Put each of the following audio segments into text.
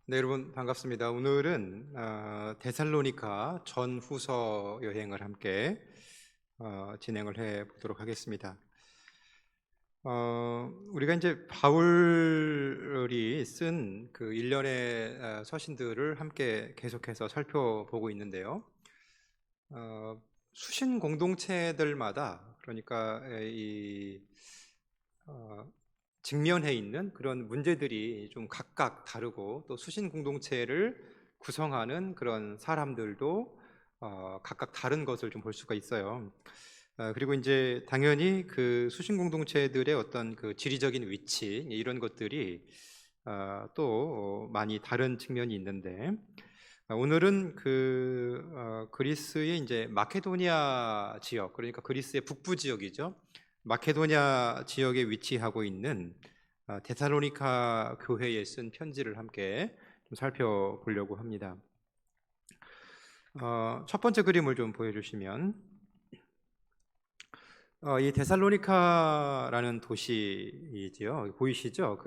네, 여러분 반갑습니다. 오늘은 데살로니가 전후서 여행을 함께 진행을 해 보도록 하겠습니다. 우리가 이제 바울이 쓴 그 일련의 서신들을 함께 계속해서 살펴보고 있는데요. 어, 수신 공동체들마다 그러니까 어, 직면해 있는 그런 문제들이 좀 각각 다르고 또 수신 공동체를 구성하는 그런 사람들도 각각 다른 것을 좀 볼 수가 있어요. 그리고 이제 당연히 그 수신 공동체들의 어떤 그 지리적인 위치 이런 것들이 또 많이 다른 측면이 있는데 오늘은 그리스의 이제 마케도니아 지역, 그러니까 그리스의 북부 지역이죠. 마케도니아 지역에 위치하고 있는 데살로니가 교회에 쓴 편지를 함께 좀 살펴보려고 합니다. 첫 번째 그림을 좀 보여주시면 이 데살로니카라는 도시이지요. 보이시죠?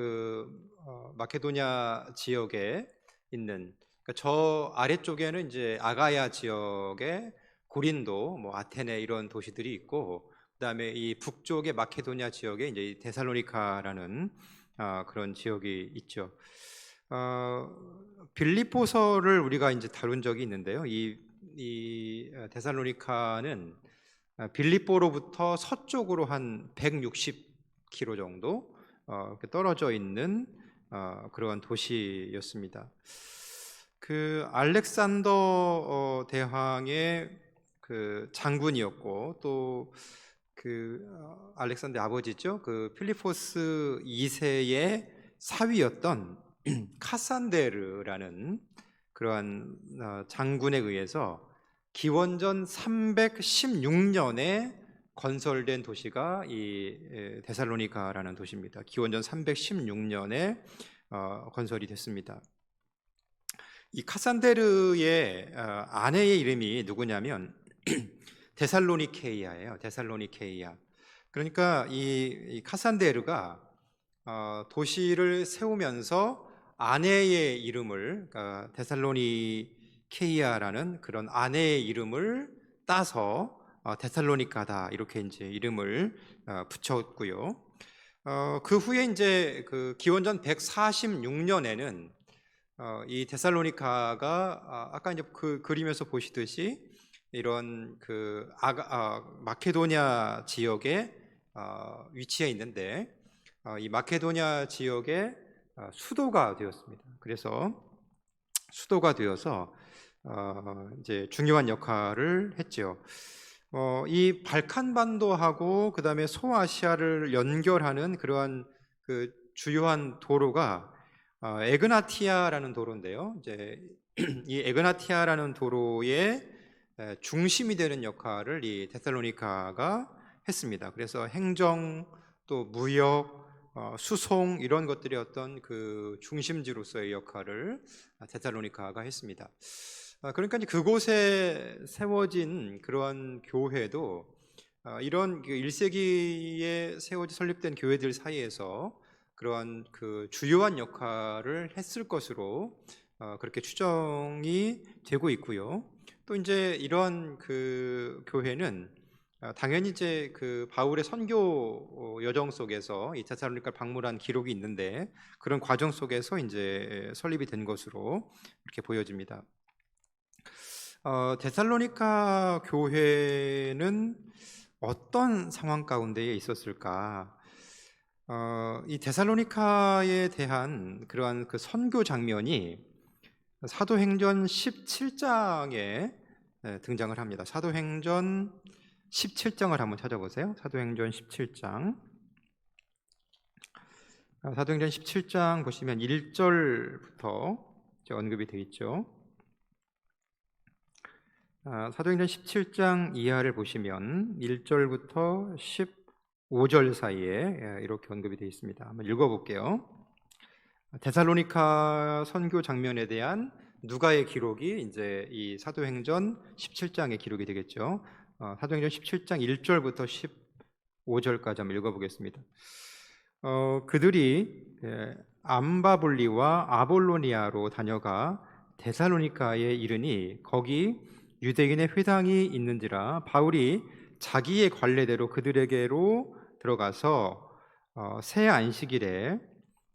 마케도니아 지역에 있는, 그러니까 저 아래쪽에는 이제 아가야 지역에 고린도, 뭐 아테네 이런 도시들이 있고, 그다음에 이 북쪽의 마케도니아 지역에 이제 이 데살로니카라는 그런 지역이 있죠. 어, 빌립보서를 우리가 이제 다룬 적이 있는데요. 이 데살로니카는 빌립보로부터 서쪽으로 한 160km 정도 이렇게 떨어져 있는 그러한 도시였습니다. 그 알렉산더 대왕의 그 장군이었고 또 알렉산더 아버지죠. 그 필리포스 2세의 사위였던 카산데르라는 그러한 장군에 의해서 기원전 316년에 건설된 도시가 이 데살로니가라는 도시입니다. 기원전 316년에 건설이 됐습니다. 이 카산데르의 아내의 이름이 누구냐면 데살로니케이아예요. 데살로니케이아. 그러니까 이 카산데르가 도시를 세우면서 아내의 이름을, 그러니까 데살로니케이아라는 그런 아내의 이름을 따서 데살로니카다 이렇게 이제 이름을 붙였고요. 그 후에 이제 그 기원전 146년에는 이 데살로니카가 아까 이제 그 그림에서 보시듯이 이런 마케도니아 지역에 위치해 있는데 이 마케도니아 지역의 수도가 되었습니다. 그래서 수도가 되어서 이제 중요한 역할을 했죠. 이 발칸 반도하고 그다음에 소아시아를 연결하는 그러한 그 주요한 도로가 에그나티아라는 도로인데요. 이제 이 에그나티아라는 도로의 중심이 되는 역할을 이 데살로니카가 했습니다. 그래서 행정 또 무역 수송 이런 것들이 어떤 그 중심지로서의 역할을 데살로니카가 했습니다. 그러니까 이제 그곳에 세워진 그러한 교회도 이런 1세기에 설립된 교회들 사이에서 그러한 그 주요한 역할을 했을 것으로 그렇게 추정이 되고 있고요. 또 이제 이러한 그 교회는 당연히 이제 그 바울의 선교 여정 속에서 이 데살로니카를 방문한 기록이 있는데 그런 과정 속에서 이제 설립이 된 것으로 이렇게 보여집니다. 데살로니카 교회는 어떤 상황 가운데에 있었을까? 이 데살로니카에 대한 그러한 그 선교 장면이 사도행전 17장에 등장을 합니다. 사도행전 17장을 한번 찾아보세요. 사도행전 17장. 사도행전 17장 보시면 1절부터 언급이 되어 있죠. 사도행전 17장 이하를 보시면 1절부터 15절 사이에 이렇게 언급이 되어 있습니다. 한번 읽어볼게요. 데살로니카 선교 장면에 대한 누가의 기록이 이제 이 사도행전 17장의 기록이 되겠죠. 사도행전 17장 1절부터 15절까지 한번 읽어보겠습니다. 그들이 암바볼리와 아볼로니아로 다녀가 데살로니가에 이르니 거기 유대인의 회당이 있는지라 바울이 자기의 관례대로 그들에게로 들어가서 새 안식일에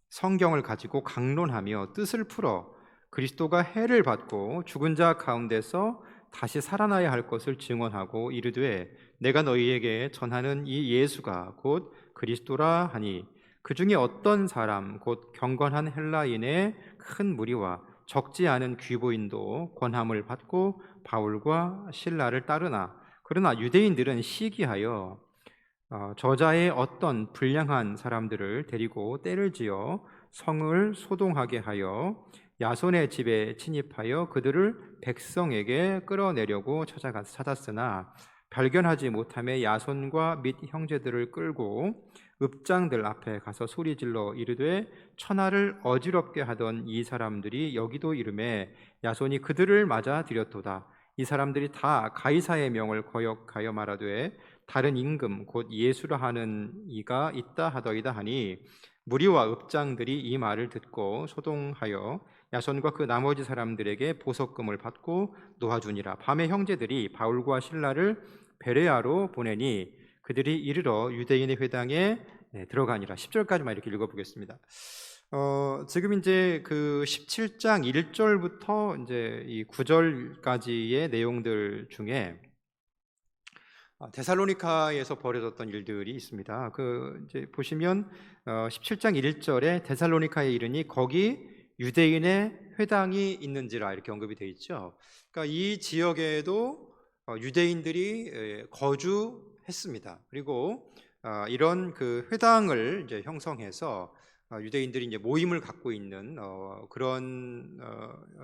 성경을 가지고 강론하며 뜻을 풀어 그리스도가 해를 받고 죽은 자 가운데서 다시 살아나야 할 것을 증언하고 이르되 내가 너희에게 전하는 이 예수가 곧 그리스도라 하니 그 중에 어떤 사람 곧 경건한 헬라인의 큰 무리와 적지 않은 귀보인도 권함을 받고 바울과 실라를 따르나 그러나 유대인들은 시기하여 저자의 어떤 불량한 사람들을 데리고 때를 지어 성을 소동하게 하여 야손의 집에 침입하여 그들을 백성에게 끌어내려고 찾았으나 발견하지 못함에 야손과 및 형제들을 끌고 읍장들 앞에 가서 소리질러 이르되 천하를 어지럽게 하던 이 사람들이 여기도 이르매 야손이 그들을 맞아 들였도다. 이 사람들이 다 가이사의 명을 거역하여 말하되 다른 임금 곧 예수라 하는 이가 있다 하더이다 하니 무리와 읍장들이 이 말을 듣고 소동하여 야손과 그 나머지 사람들에게 보석금을 받고 놓아주니라. 밤에 형제들이 바울과 실라를 베레아로 보내니 그들이 이르러 유대인의 회당에 들어가니라. 10절까지만 이렇게 읽어보겠습니다. 지금 이제 그 17장 1절부터 이제 이 9절까지의 내용들 중에 데살로니카에서 벌어졌던 일들이 있습니다. 그 이제 보시면 17장 1절에 데살로니카에 이르니 거기 유대인의 회당이 있는지라 이렇게 언급이 되어 있죠. 그러니까 이 지역에도 유대인들이 거주했습니다. 그리고 이런 그 회당을 이제 형성해서 유대인들이 이제 모임을 갖고 있는 그런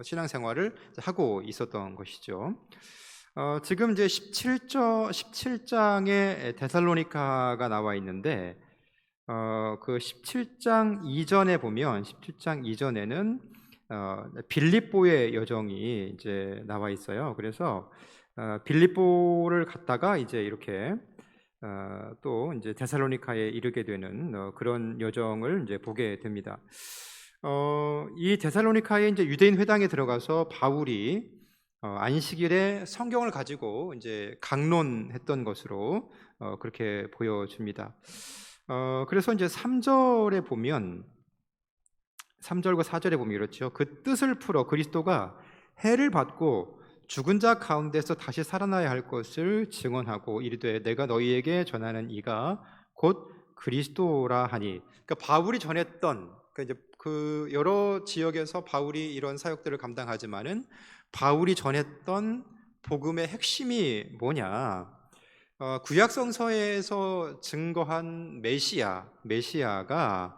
신앙생활을 하고 있었던 것이죠. 지금 이제 17장에 데살로니카가 나와 있는데 그 17장 이전에 보면 17장 이전에는 빌립보의 여정이 이제 나와 있어요. 그래서 빌립보를 갔다가 이제 이렇게 또 이제 데살로니카에 이르게 되는 그런 여정을 이제 보게 됩니다. 이 데살로니카에 이제 유대인 회당에 들어가서 바울이 안식일에 성경을 가지고 이제 강론했던 것으로 그렇게 보여집니다. 그래서 이제 3절에 보면 3절과 4절에 보면 이렇죠. 그 뜻을 풀어 그리스도가 해를 받고 죽은 자 가운데서 다시 살아나야 할 것을 증언하고 이르되 내가 너희에게 전하는 이가 곧 그리스도라 하니. 그러니까 바울이 전했던 그러니까 이제 그 여러 지역에서 바울이 이런 사역들을 감당하지만은 바울이 전했던 복음의 핵심이 뭐냐? 구약 성서에서 증거한 메시아가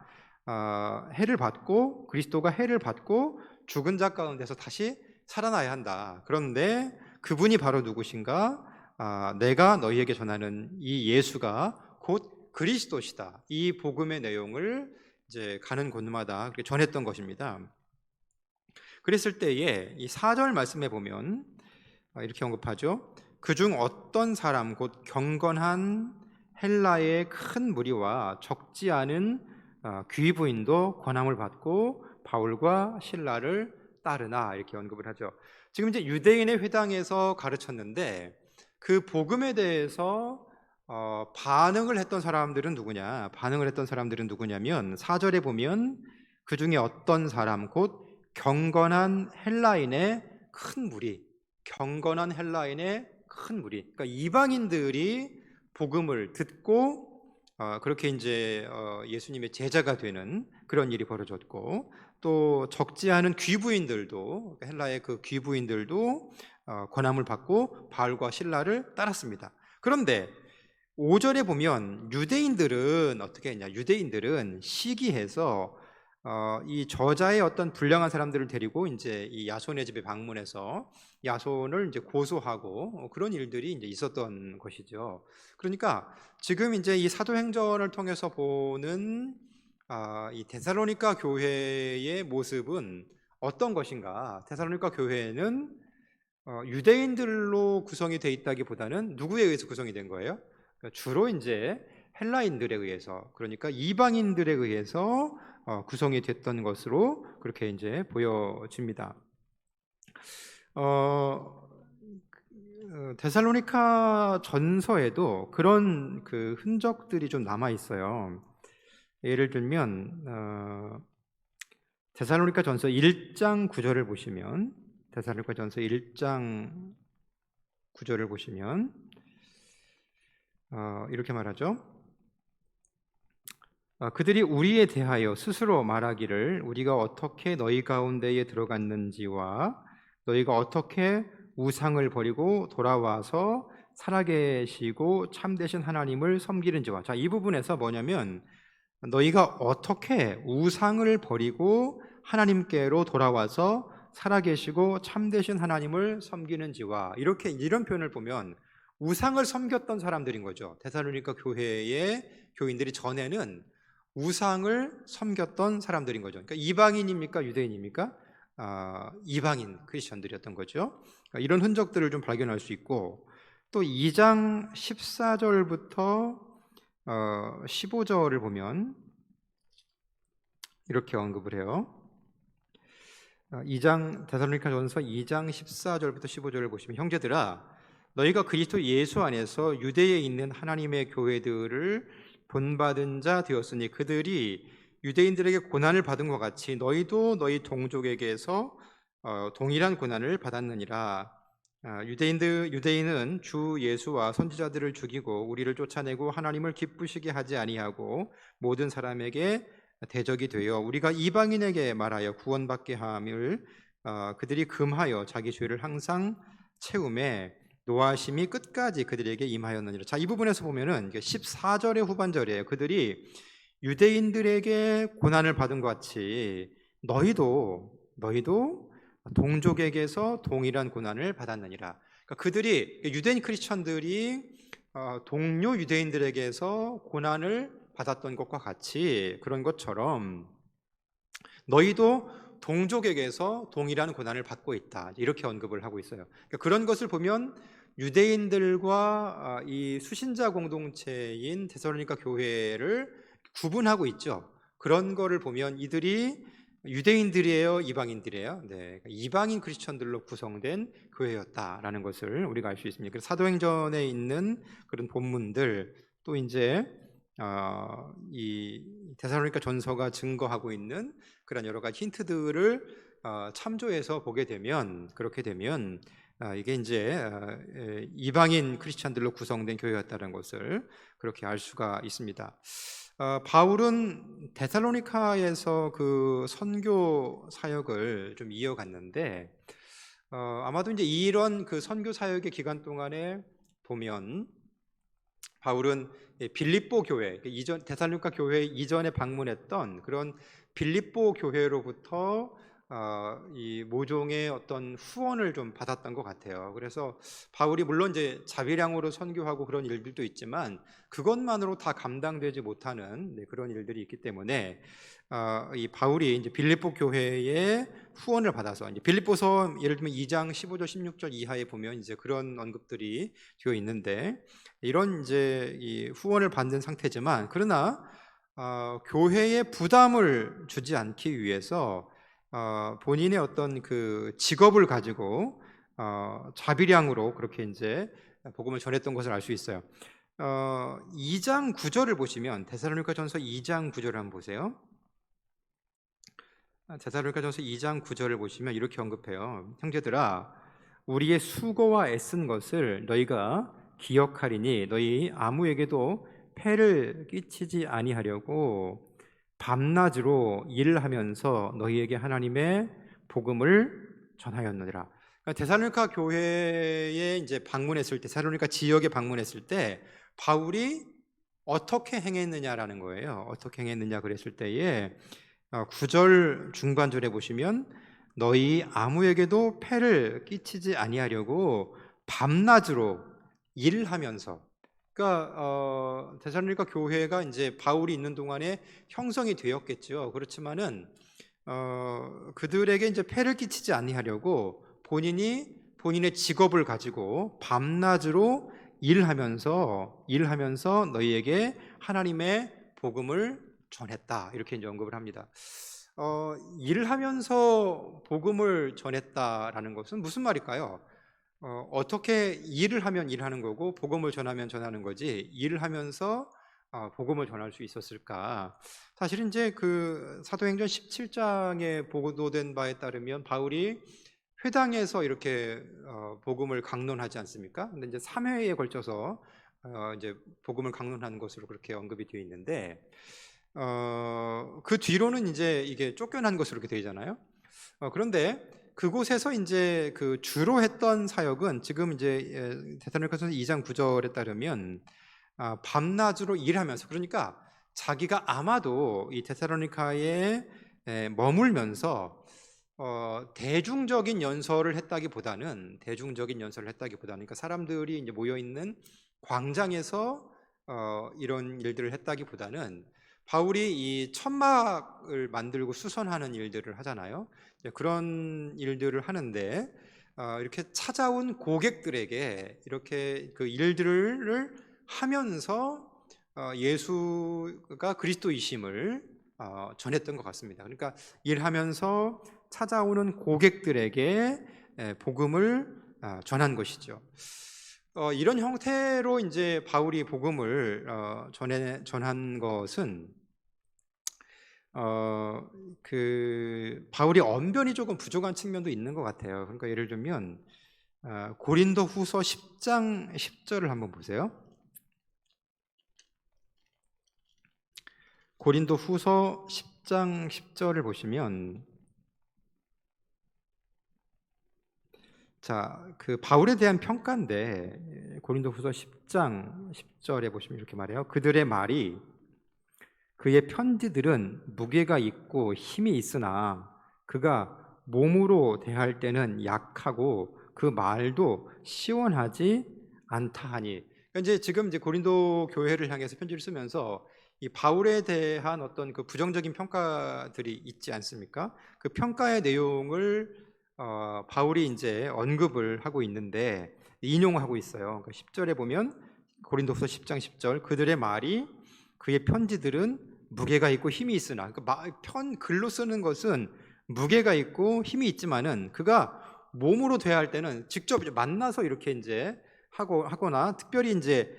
해를 받고 그리스도가 해를 받고 죽은 자 가운데서 다시 살아나야 한다. 그런데 그분이 바로 누구신가? 내가 너희에게 전하는 이 예수가 곧 그리스도시다. 이 복음의 내용을 이제 가는 곳마다 그렇게 전했던 것입니다. 그랬을 때에 이 4절 말씀에 보면 이렇게 언급하죠. 그중 어떤 사람 곧 경건한 헬라의 큰 무리와 적지 않은 귀부인도 권함을 받고 바울과 실라를 따르나 이렇게 언급을 하죠. 지금 이제 유대인의 회당에서 가르쳤는데 그 복음에 대해서 반응을 했던 사람들은 누구냐? 반응을 했던 사람들은 누구냐면 4절에 보면 그 중에 어떤 사람 곧 경건한 헬라인의 큰 무리, 경건한 헬라인의 큰 무리. 그러니까 이방인들이 복음을 듣고 그렇게 이제 예수님의 제자가 되는 그런 일이 벌어졌고 또 적지 않은 귀부인들도 헬라의 그 귀부인들도 권함을 받고 바울과 실라를 따랐습니다. 그런데 5절에 보면 유대인들은 어떻게 했냐? 유대인들은 시기해서 이 저자의 어떤 불량한 사람들을 데리고 이제 이 야손의 집에 방문해서 야손을 이제 고소하고 그런 일들이 이제 있었던 것이죠. 그러니까 지금 이제 이 사도행전을 통해서 보는 이 데살로니가 교회의 모습은 어떤 것인가? 데살로니가 교회는 유대인들로 구성이 돼 있다기보다는 누구에 의해서 구성이 된 거예요? 그러니까 주로 이제 헬라인들에 의해서, 그러니까 이방인들에 의해서 구성이 됐던 것으로 그렇게 이제 보여집니다. 데살로니가 전서에도 그런 그 흔적들이 좀 남아 있어요. 예를 들면 데살로니가 전서 1장 9절을 보시면 데살로니가 전서 1장 9절을 보시면 이렇게 말하죠. 그들이 우리에 대하여 스스로 말하기를 우리가 어떻게 너희 가운데에 들어갔는지와 너희가 어떻게 우상을 버리고 돌아와서 살아계시고 참되신 하나님을 섬기는지와, 자, 이 부분에서 뭐냐면 너희가 어떻게 우상을 버리고 하나님께로 돌아와서 살아계시고 참되신 하나님을 섬기는지와, 이런 표현을 보면 우상을 섬겼던 사람들인 거죠. 데살로니가 교회의 교인들이 전에는 우상을 섬겼던 사람들인 거죠. 그러니까 이방인입니까? 유대인입니까? 이방인 크리스천들이었던 거죠. 그러니까 이런 흔적들을 좀 발견할 수 있고, 또 2장 14절부터 15절을 보면 이렇게 언급을 해요. 2장 데살로니가전서 2장 14절부터 15절을 보시면, 형제들아 너희가 그리스도 예수 안에서 유대에 있는 하나님의 교회들을 본받은 자 되었으니 그들이 유대인들에게 고난을 받은 것 같이 너희도 너희 동족에게서 동일한 고난을 받았느니라. 유대인은 주 예수와 선지자들을 죽이고 우리를 쫓아내고 하나님을 기쁘시게 하지 아니하고 모든 사람에게 대적이 되어 우리가 이방인에게 말하여 구원받게 함을 그들이 금하여 자기 죄를 항상 채우매 노하심이 끝까지 그들에게 임하였느니라. 자, 이 부분에서 보면은 14절의 후반절이에요. 그들이 유대인들에게 고난을 받은 것 같이 너희도 동족에게서 동일한 고난을 받았느니라. 그러니까 그들이, 유대인 크리스천들이 동료 유대인들에게서 고난을 받았던 것과 같이, 그런 것처럼 너희도 동족에게서 동일한 고난을 받고 있다, 이렇게 언급을 하고 있어요. 그러니까 그런 것을 보면 유대인들과 이 수신자 공동체인 데살로니가 교회를 구분하고 있죠. 그런 거를 보면 이들이 유대인들이에요, 이방인들이에요? 네, 이방인 크리스천들로 구성된 교회였다라는 것을 우리가 알 수 있습니다. 그래서 사도행전에 있는 그런 본문들, 또 이제 이 데살로니가 전서가 증거하고 있는 그런 여러 가지 힌트들을 참조해서 보게 되면, 그렇게 되면 이게 이제 이방인 크리스천들로 구성된 교회였다는 것을 그렇게 알 수가 있습니다. 바울은 데살로니카에서 그 선교 사역을 좀 이어갔는데, 아마도 이제 이런 그 선교 사역의 기간 동안에 보면 바울은 빌립보 교회, 데살로니가 교회 이전에 방문했던 그런 빌립보 교회로부터 이 모종의 어떤 후원을 좀 받았던 것 같아요. 그래서 바울이 물론 이제 자비량으로 선교하고 그런 일들도 있지만 그것만으로 다 감당되지 못하는 그런 일들이 있기 때문에 이 바울이 이제 빌립보 교회의 후원을 받아서, 이제 빌립보서 예를 들면 2장 15절 16절 이하에 보면 이제 그런 언급들이 되어 있는데, 이런 이제 이 후원을 받는 상태지만, 그러나 교회에 부담을 주지 않기 위해서 본인의 어떤 그 직업을 가지고 자비량으로 그렇게 이제 복음을 전했던 것을 알 수 있어요. 2장 9절을 보시면, 데살로니가전서 2장 9절을 한번 보세요. 데살로니가전서 2장 9절을 보시면 이렇게 언급해요. 형제들아 우리의 수고와 애쓴 것을 너희가 기억하리니 너희 아무에게도 폐를 끼치지 아니하려고 밤낮으로 일을 하면서 너희에게 하나님의 복음을 전하였느니라. 그러니까 데살로니가 교회에 이제 방문했을 때, 데살로니가 지역에 방문했을 때 바울이 어떻게 행했느냐라는 거예요. 어떻게 행했느냐 그랬을 때에 9절 중반절에 보시면 너희 아무에게도 폐를 끼치지 아니하려고 밤낮으로 일하면서, 그러니까 데살로니가 교회가 이제 바울이 있는 동안에 형성이 되었겠죠. 그렇지만은 그들에게 이제 폐를 끼치지 아니하려고 본인의 직업을 가지고 밤낮으로 일하면서 너희에게 하나님의 복음을 전했다 이렇게 이제 언급을 합니다. 일을 하면서 복음을 전했다라는 것은 무슨 말일까요? 어떻게 일을 하면 일하는 거고 복음을 전하면 전하는 거지 일을 하면서 복음을 전할 수 있었을까? 사실 이제 그 사도행전 17장에 보도된 바에 따르면 바울이 회당에서 이렇게 복음을 강론하지 않습니까? 근데 이제 3회에 걸쳐서 이제 복음을 강론하는 것으로 그렇게 언급이 되어 있는데 그 뒤로는 이제 이게 쫓겨난 것으로 이렇게 되잖아요. 그런데 그곳에서 이제 그 주로 했던 사역은 지금 이제 데살로니가서 2장 9절에 따르면 밤낮으로 일하면서, 그러니까 자기가 아마도 이 데살로니가에 머물면서 대중적인 연설을 했다기보다는 그러니까 사람들이 이제 모여 있는 광장에서 이런 일들을 했다기보다는 바울이 이 천막을 만들고 수선하는 일들을 하잖아요. 그런 일들을 하는데 이렇게 찾아온 고객들에게 이렇게 그 일들을 하면서 예수가 그리스도이심을 전했던 것 같습니다. 그러니까 일하면서 찾아오는 고객들에게 복음을 전한 것이죠. 이런 형태로 이제 바울이 복음을 전한 것은 그 바울이 언변이 조금 부족한 측면도 있는 것 같아요. 그러니까 예를 들면 고린도후서 10장 10절을 한번 보세요. 고린도후서 10장 10절을 보시면 그 바울에 대한 평가인데 고린도후서 10장 10절에 보시면 이렇게 말해요. 그들의 말이 그의 편지들은 무게가 있고 힘이 있으나 그가 몸으로 대할 때는 약하고 그 말도 시원하지 않다 하니. 그러니까 이제 지금 이제 고린도 교회를 향해서 편지를 쓰면서 이 바울에 대한 어떤 그 부정적인 평가들이 있지 않습니까? 그 평가의 내용을 바울이 이제 언급을 하고 있는데 인용하고 있어요. 그러니까 10절에 보면 고린도후서 10장 10절 그들의 말이 그의 편지들은 무게가 있고 힘이 있으나, 그러니까 글로 쓰는 것은 무게가 있고 힘이 있지만은 그가 몸으로 대할 때는 직접 만나서 이렇게 이제 하거나 특별히 이제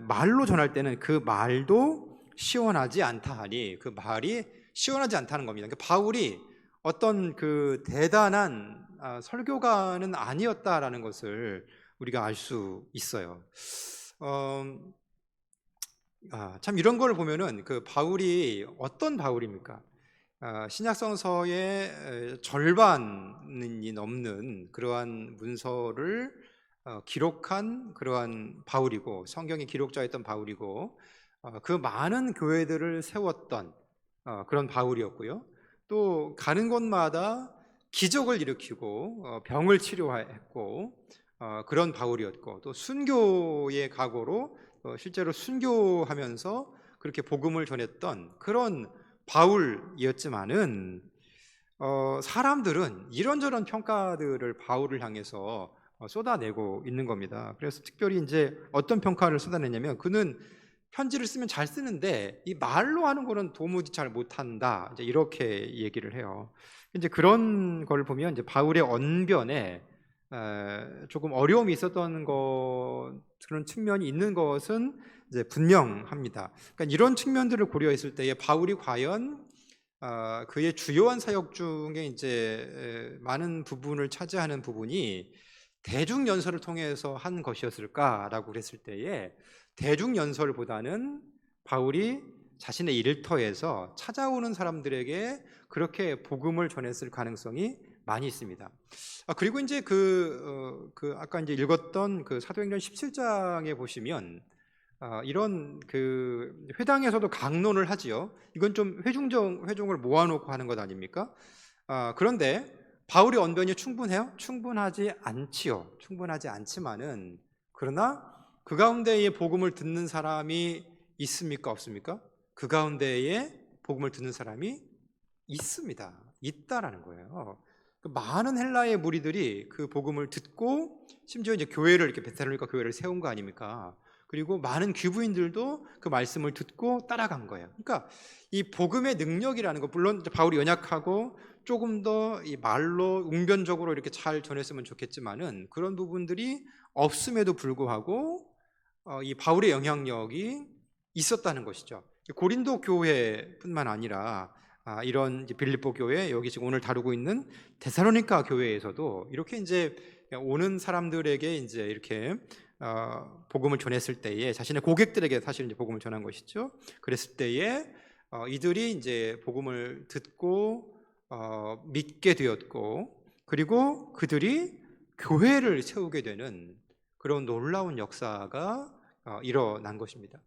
말로 전할 때는 그 말도 시원하지 않다 하니, 그 말이 시원하지 않다는 겁니다. 그러니까 바울이 어떤 그 대단한 설교가는 아니었다라는 것을 우리가 알 수 있어요. 참 이런 걸 보면은 그 바울이 어떤 바울입니까? 신약성서의 절반이 넘는 그러한 문서를 기록한 그러한 바울이고, 성경의 기록자였던 바울이고, 그 많은 교회들을 세웠던 그런 바울이었고요. 또 가는 곳마다 기적을 일으키고 병을 치료했고 그런 바울이었고, 또 순교의 각오로 실제로 순교하면서 그렇게 복음을 전했던 그런 바울이었지만은 사람들은 이런저런 평가들을 바울을 향해서 쏟아내고 있는 겁니다. 그래서 특별히 이제 어떤 평가를 쏟아내냐면, 그는 편지를 쓰면 잘 쓰는데 이 말로 하는 거는 도무지 잘 못한다, 이제 이렇게 얘기를 해요. 이제 그런 걸 보면 이제 바울의 언변에 조금 어려움이 있었던 그런 측면이 있는 것은 이제 분명합니다. 그러니까 이런 측면들을 고려했을 때에 바울이 과연 그의 주요한 사역 중에 이제 많은 부분을 차지하는 부분이 대중 연설을 통해서 한 것이었을까라고 그랬을 때에 대중 연설보다는 바울이 자신의 일터에서 찾아오는 사람들에게 그렇게 복음을 전했을 가능성이 많이 있습니다. 그리고 이제 아까 이제 읽었던 그 사도행전 17장에 보시면 이런 그 회당에서도 강론을 하지요. 이건 좀 회중을 모아놓고 하는 것 아닙니까? 그런데 바울의 언변이 충분해요? 충분하지 않지요. 충분하지 않지만은, 그러나 그 가운데에 복음을 듣는 사람이 있습니까? 없습니까? 그 가운데에 복음을 듣는 사람이 있습니다. 있다라는 거예요. 많은 헬라의 무리들이 그 복음을 듣고 심지어 이제 교회를, 이렇게 베살로니가 교회를 세운 거 아닙니까? 그리고 많은 귀부인들도 그 말씀을 듣고 따라간 거예요. 그러니까 이 복음의 능력이라는 거, 물론 바울이 연약하고 조금 더 이 말로 웅변적으로 이렇게 잘 전했으면 좋겠지만은 그런 부분들이 없음에도 불구하고 이 바울의 영향력이 있었다는 것이죠. 고린도 교회뿐만 아니라 이런 이제 빌립보 교회, 여기 지금 오늘 다루고 있는 데살로니가 교회에서도 이렇게 이제 오는 사람들에게 이제 이렇게 복음을 전했을 때에, 자신의 고객들에게 사실 이제 복음을 전한 것이죠. 그랬을 때에 이들이 이제 복음을 듣고 믿게 되었고, 그리고 그들이 교회를 세우게 되는 그런 놀라운 역사가 일어난 것입니다.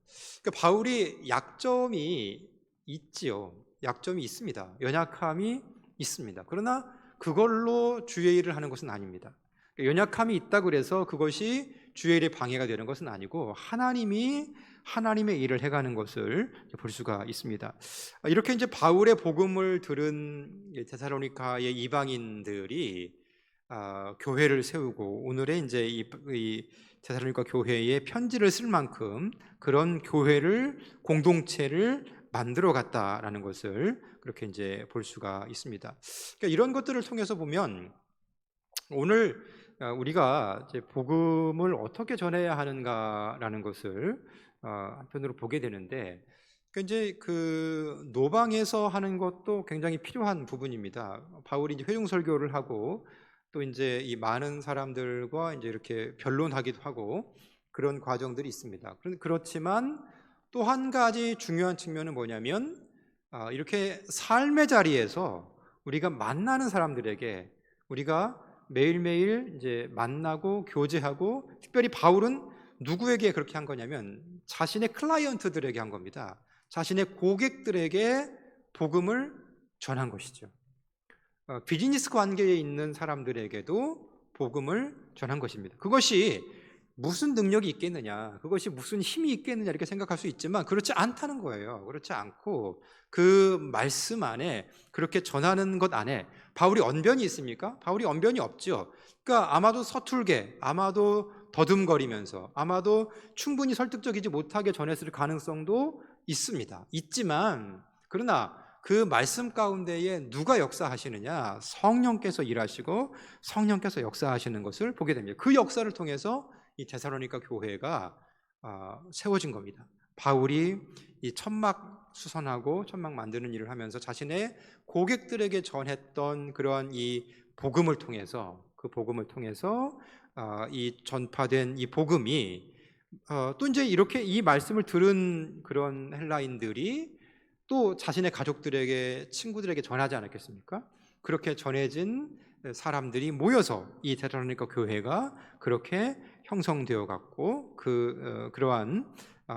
그러니까 바울이 약점이 있지요. 약점이 있습니다. 연약함이 있습니다. 그러나 그걸로 주의 일을 하는 것은 아닙니다. 연약함이 있다 그래서 그것이 주의 일에 방해가 되는 것은 아니고 하나님이 하나님의 일을 해가는 것을 볼 수가 있습니다. 이렇게 이제 바울의 복음을 들은 데살로니가의 이방인들이 교회를 세우고 오늘의 이제 이 데살로니가 교회에 편지를 쓸 만큼 그런 교회를, 공동체를 만들어 갔다라는 것을 그렇게 이제 볼 수가 있습니다. 그러니까 이런 것들을 통해서 보면 오늘 우리가 이제 복음을 어떻게 전해야 하는가라는 것을 한편으로 보게 되는데, 그러니까 이제 그 노방에서 하는 것도 굉장히 필요한 부분입니다. 바울이 이제 회중 설교를 하고 또 이제 이 많은 사람들과 이제 이렇게 변론하기도 하고 그런 과정들이 있습니다. 그렇지만 또 한 가지 중요한 측면은 뭐냐면 이렇게 삶의 자리에서 우리가 만나는 사람들에게 우리가 매일매일 이제 만나고 교제하고, 특별히 바울은 누구에게 그렇게 한 거냐면 자신의 클라이언트들에게 한 겁니다. 자신의 고객들에게 복음을 전한 것이죠. 비즈니스 관계에 있는 사람들에게도 복음을 전한 것입니다. 그것이 무슨 능력이 있겠느냐, 그것이 무슨 힘이 있겠느냐 이렇게 생각할 수 있지만 그렇지 않다는 거예요. 그렇지 않고 그 말씀 안에, 그렇게 전하는 것 안에 바울이 언변이 있습니까? 바울이 언변이 없죠. 그러니까 아마도 서툴게, 아마도 더듬거리면서, 아마도 충분히 설득적이지 못하게 전했을 가능성도 있습니다. 있지만 그러나 그 말씀 가운데에 누가 역사하시느냐? 성령께서 일하시고 성령께서 역사하시는 것을 보게 됩니다. 그 역사를 통해서 이 데살로니가 교회가 세워진 겁니다. 바울이 이 천막 수선하고 천막 만드는 일을 하면서 자신의 고객들에게 전했던 그러한 이 복음을 통해서, 그 복음을 통해서 이 전파된 이 복음이 또 이제 이렇게 이 말씀을 들은 그런 헬라인들이 또 자신의 가족들에게, 친구들에게 전하지 않았겠습니까? 그렇게 전해진 사람들이 모여서 이 데살로니가 교회가 그렇게 형성되어 갔고 그러한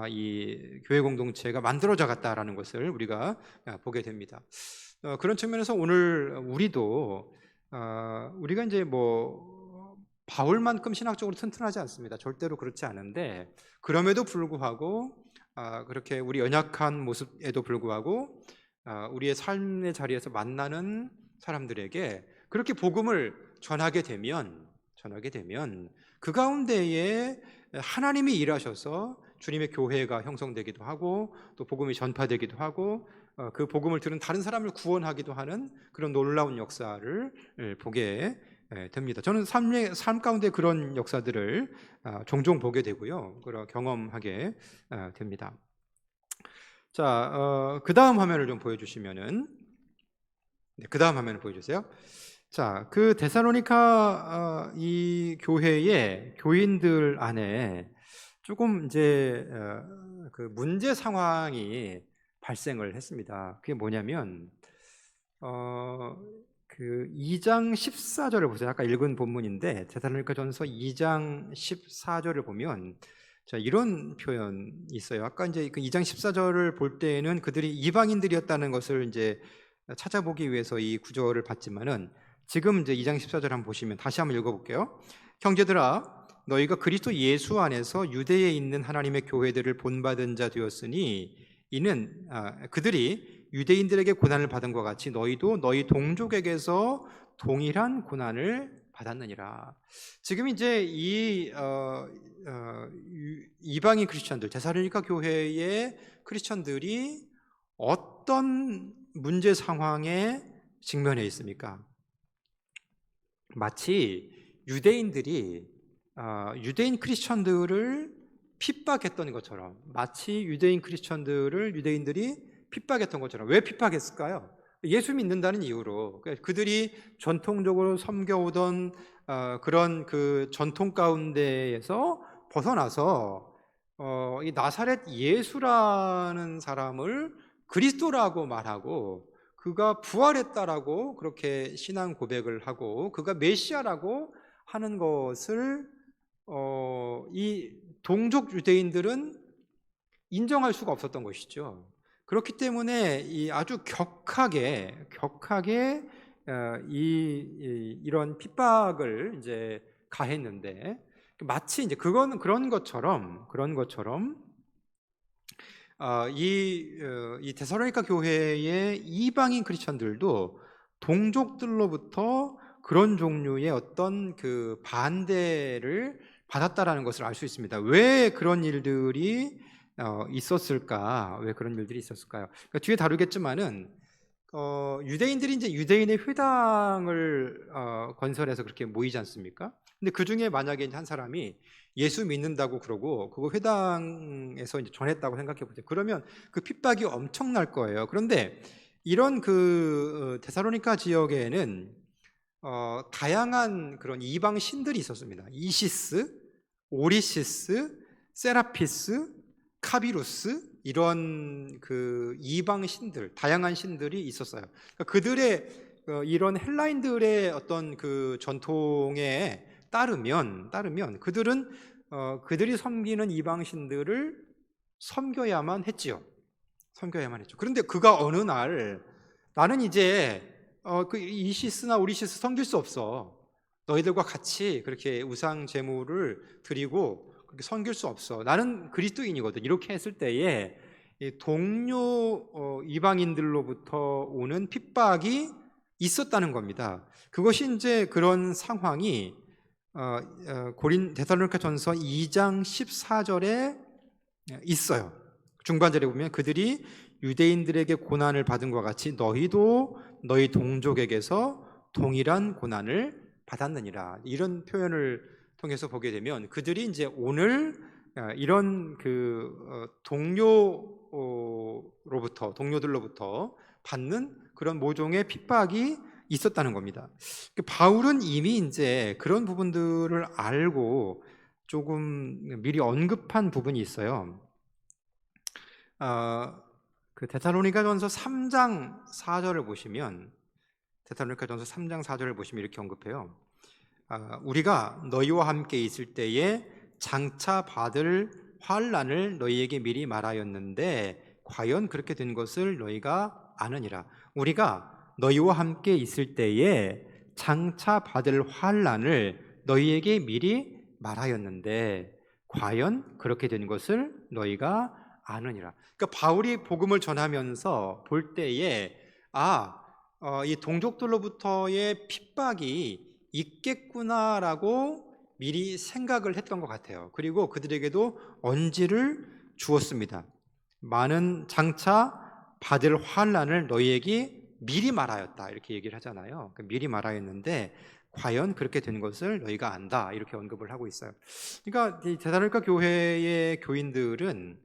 이 교회 공동체가 만들어져 갔다라는 것을 우리가 보게 됩니다. 그런 측면에서 오늘 우리도 우리가 이제 뭐 바울만큼 신학적으로 튼튼하지 않습니다. 절대로 그렇지 않은데, 그럼에도 불구하고 그렇게 우리 연약한 모습에도 불구하고 우리의 삶의 자리에서 만나는 사람들에게 그렇게 복음을 전하게 되면 그 가운데에 하나님이 일하셔서 주님의 교회가 형성되기도 하고 또 복음이 전파되기도 하고 그 복음을 들은 다른 사람을 구원하기도 하는 그런 놀라운 역사를 보게 됩니다. 저는 삶 가운데 그런 역사들을 종종 보게 되고요, 그런 경험하게 됩니다. 자, 그 다음 화면을 좀 보여주시면은, 그 다음 화면을 보여주세요. 자, 그 데살로니가 이 교회의 교인들 안에 조금 이제 그 문제 상황이 발생을 했습니다. 그게 뭐냐면 그 2장 14절을 보세요. 아까 읽은 본문인데 데살로니가전서 2장 14절을 보면 자, 이런 표현이 있어요. 아까 이제 그 2장 14절을 볼 때에는 그들이 이방인들이었다는 것을 이제 찾아보기 위해서 이 구절을 봤지만은 지금 이제 2장 14절 한번 보시면, 다시 한번 읽어볼게요. 형제들아, 너희가 그리스도 예수 안에서 유대에 있는 하나님의 교회들을 본받은 자 되었으니 이는 그들이 유대인들에게 고난을 받은 것 같이 너희도 너희 동족에게서 동일한 고난을 받았느니라. 지금 이제 이방인 크리스천들, 데살로니가 교회의 크리스천들이 어떤 문제 상황에 직면해 있습니까? 마치 유대인들이 유대인 크리스천들을 핍박했던 것처럼, 마치 유대인 크리스천들을 유대인들이 핍박했던 것처럼. 왜 핍박했을까요? 예수 믿는다는 이유로. 그들이 전통적으로 섬겨오던 그런 그 전통 가운데에서 벗어나서 이 나사렛 예수라는 사람을 그리스도라고 말하고, 그가 부활했다라고 그렇게 신앙 고백을 하고, 그가 메시아라고 하는 것을 이 동족 유대인들은 인정할 수가 없었던 것이죠. 그렇기 때문에 이 아주 격하게 이런 핍박을 이제 가했는데, 마치 이제 그런 것처럼 이 데살로니가 교회의 이방인 크리스천들도 동족들로부터 그런 종류의 어떤 그 반대를 받았다라는 것을 알 수 있습니다. 왜 그런 일들이 있었을까? 왜 그런 일들이 있었을까요? 그러니까 뒤에 다루겠지만은 유대인들이 이제 유대인의 회당을 건설해서 그렇게 모이지 않습니까? 근데 그 중에 만약에 한 사람이 예수 믿는다고 그러고 그거 회당에서 이제 전했다고 생각해 보세요. 그러면 그 핍박이 엄청날 거예요. 그런데 이런 그 데살로니가 지역에는 다양한 그런 이방 신들이 있었습니다. 이시스, 오리시스, 세라피스, 카비루스, 이런 그 이방 신들, 다양한 신들이 있었어요. 그러니까 그들의 이런 헬라인들의 어떤 그 전통에 따르면 그들은 그들이 섬기는 이방 신들을 섬겨야만 했지요. 그런데 그가 어느 날, 나는 이제 그 이시스나 오리시스 섬길 수 없어. 너희들과 같이 그렇게 우상 제물을 드리고 그렇게 섬길 수 없어. 나는 그리스도인이거든. 이렇게 했을 때에 동료 이방인들로부터 오는 핍박이 있었다는 겁니다. 그것이 이제 그런 상황이 데살로니가전서 2장 14절에 있어요. 중반절에 보면 그들이 유대인들에게 고난을 받은 것과 같이 너희도 너희 동족에게서 동일한 고난을 받았느니라. 이런 표현을 통해서 보게 되면 그들이 이제 오늘 이런 그 동료들로부터 받는 그런 모종의 핍박이 있었다는 겁니다. 바울은 이미 이제 그런 부분들을 알고 조금 미리 언급한 부분이 있어요. 그 데살로니가전서 3장 4절을 보시면 이렇게 언급해요. 우리가 너희와 함께 있을 때에 장차 받을 환난을 너희에게 미리 말하였는데 과연 그렇게 된 것을 너희가 아느니라. 우리가 너희와 함께 있을 때에 장차 받을 환난을 너희에게 미리 말하였는데 과연 그렇게 된 것을 너희가 아느니라. 그러니까 바울이 복음을 전하면서 볼 때에 이 동족들로부터의 핍박이 있겠구나라고 미리 생각을 했던 것 같아요. 그리고 그들에게도 언지를 주었습니다. 많은 장차 받을 환난을 너희에게 미리 말하였다, 이렇게 얘기를 하잖아요. 미리 말하였는데 과연 그렇게 된 것을 너희가 안다, 이렇게 언급을 하고 있어요. 그러니까 이 데살로니가 교회의 교인들은